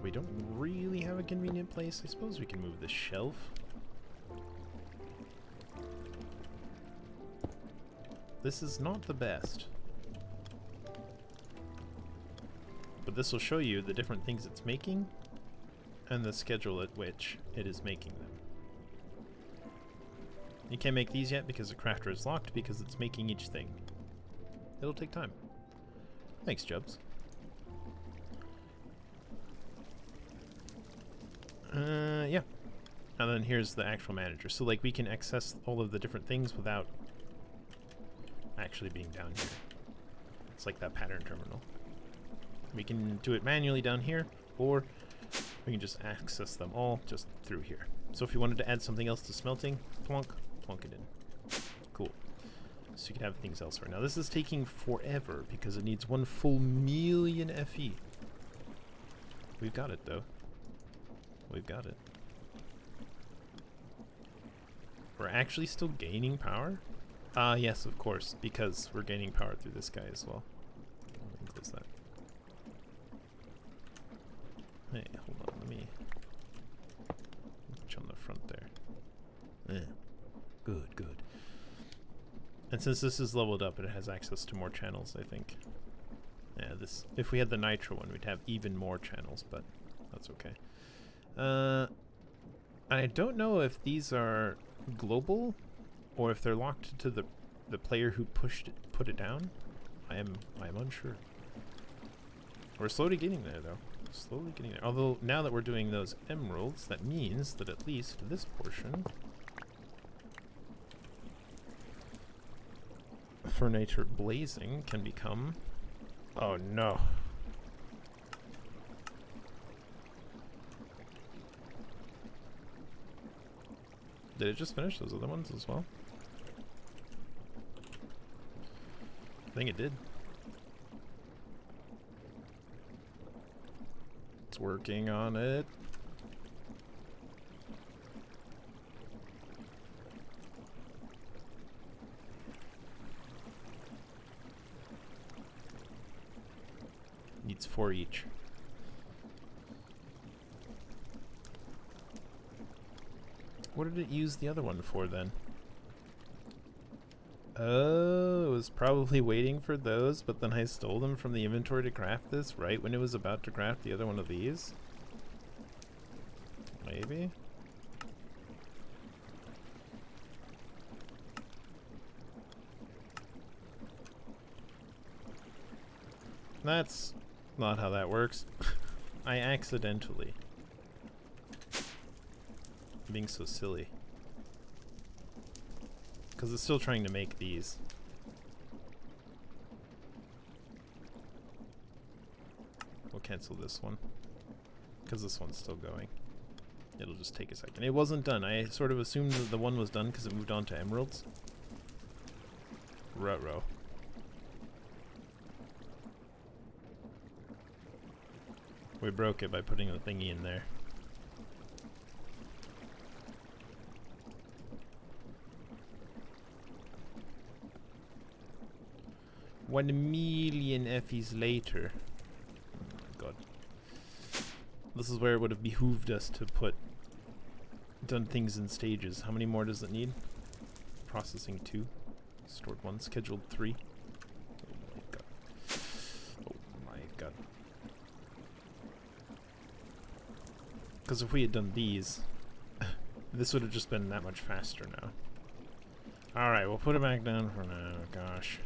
We don't really have a convenient place. I suppose we can move the shelf. This is not the best. But this will show you the different things it's making and the schedule at which it is making them. You can't make these yet because the crafter is locked because it's making each thing. It'll take time. Thanks, Jubs. Yeah. And then here's the actual manager. So like we can access all of the different things without actually being down here. It's like that pattern terminal. We can do it manually down here, or we can just access them all just through here. So if you wanted to add something else to smelting, plonk, plonk it in. So you can have things elsewhere. Now this is taking forever because it needs 1 full million FE. We've got it though. We've got it. We're actually still gaining power? Yes, of course, because we're gaining power through this guy as well. Let me close that. Hey, hold on, let me put you on the front there. Good, good. And since this is leveled up, it has access to more channels, I think. Yeah, this, if we had the nitro one, we'd have even more channels, but that's okay. I don't know if these are global or if they're locked to the player who put it down. I am unsure. We're slowly getting there though. Slowly getting there. Although now that we're doing those emeralds, that means that at least this portion Furniture Blazing can become... Oh no. Did it just finish those other ones as well? I think it did. It's working on it. Needs 4 each. What did it use the other one for then? Oh, it was probably waiting for those, but then I stole them from the inventory to craft this right when it was about to craft the other one of these? Maybe? That's not how that works. I accidentally. I'm being so silly. Because it's still trying to make these. We'll cancel this one. Because this one's still going. It'll just take a second. It wasn't done. I sort of assumed that the one was done because it moved on to emeralds. Ruh-roh. We broke it by putting the thingy in there. $1 million FEs later. Oh my god. This is where it would have behooved us to done things in stages. How many more does it need? Processing 2. Stored 1. Scheduled 3. Oh my god. Oh my god. Because if we had done these, this would have just been that much faster now. Alright, we'll put it back down for now. Gosh.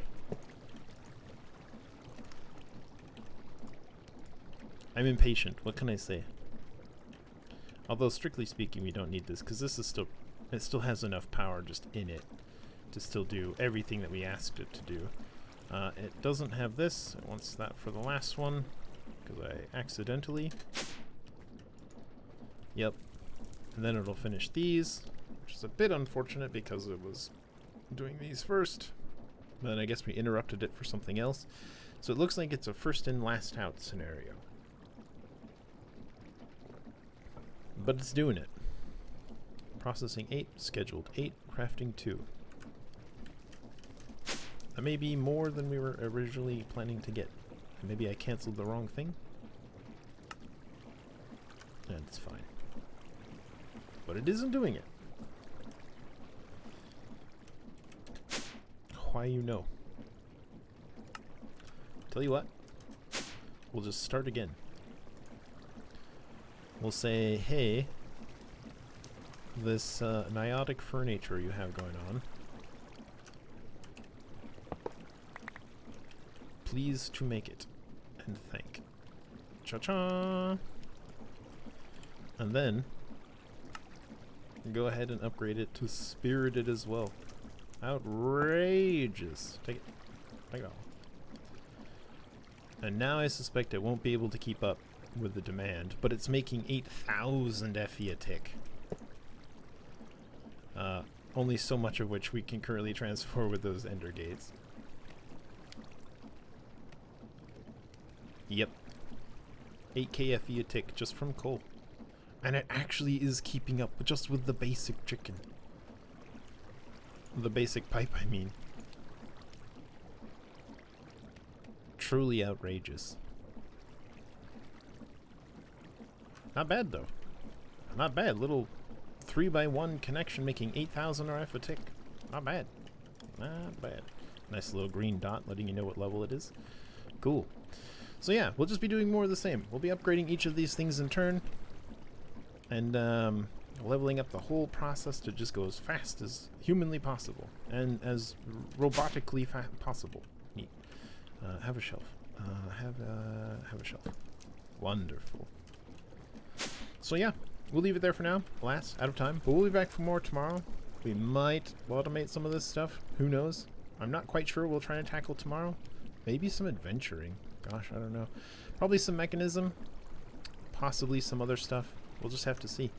I'm impatient. What can I say? Although, strictly speaking, we don't need this, because this is still... It still has enough power just in it to still do everything that we asked it to do. It doesn't have this. It wants that for the last one, because I accidentally... Yep. And then it'll finish these, which is a bit unfortunate because it was doing these first. Then I guess we interrupted it for something else. So it looks like it's a first in, last out scenario. But it's doing it. Processing 8, scheduled 8, crafting 2. That may be more than we were originally planning to get. Maybe I canceled the wrong thing. And it's fine. But it isn't doing it. Why you know? Tell you what. We'll just start again. We'll say, hey, this niotic furniture you have going on, please to make it, and thank. Cha-cha! And then, go ahead and upgrade it to Spirited as well. Outrageous! Take it. Take it all. And now I suspect it won't be able to keep up with the demand, but it's making 8,000 FE a tick. only so much of which we can currently transfer with those ender gates. Yep. 8 KFE a tick just from coal. And it actually is keeping up just with the basic chicken. The basic pipe, I mean. Truly outrageous. Not bad though. Not bad. Little 3x1 connection making 8,000 RF a tick. Not bad. Not bad. Nice little green dot letting you know what level it is. Cool. So yeah, we'll just be doing more of the same. We'll be upgrading each of these things in turn. And leveling up the whole process to just go as fast as humanly possible. And as robotically possible. Neat. Have a shelf. Have a shelf. Wonderful. So yeah, we'll leave it there for now. Alas, out of time. But we'll be back for more tomorrow. We might automate some of this stuff. Who knows? I'm not quite sure we'll try to tackle tomorrow. Maybe some adventuring. Gosh, I don't know. Probably some mechanism. Possibly some other stuff. We'll just have to see.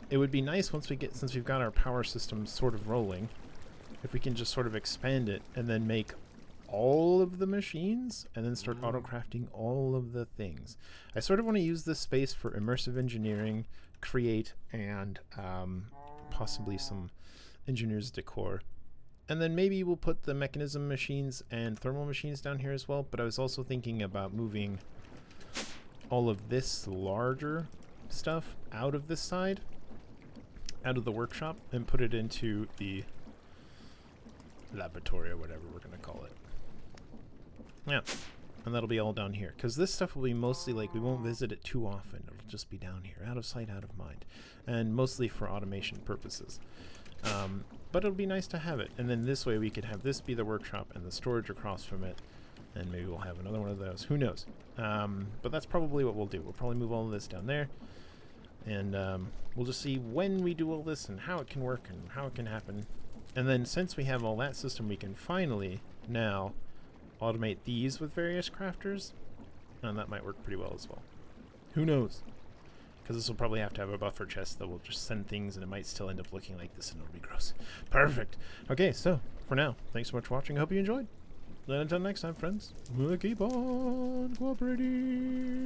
It would be nice once we get, since we've got our power system sort of rolling, if we can just sort of expand it and then make all of the machines and then start autocrafting all of the things. I sort of want to use this space for immersive engineering, create, and possibly some engineer's decor. And then maybe we'll put the mechanism machines and thermal machines down here as well, but I was also thinking about moving all of this larger stuff out of this side, out of the workshop, and put it into the laboratory or whatever we're going to call it. Yeah, and that'll be all down here, because this stuff will be mostly like, we won't visit it too often. It'll just be down here, out of sight, out of mind, and mostly for automation purposes. But it'll be nice to have it, and then this way we could have this be the workshop and the storage across from it, and maybe we'll have another one of those. Who knows? But that's probably what we'll do. We'll probably move all of this down there, and we'll just see when we do all this and how it can work and how it can happen. And then since we have all that system, we can finally now automate these with various crafters, and that might work pretty well as well. Who knows? Because this will probably have to have a buffer chest that will just send things, and it might still end up looking like this, and it'll be gross. Perfect. Okay, so for now, thanks so much for watching. I hope you enjoyed. Then until next time, friends, we'll keep on cooperating.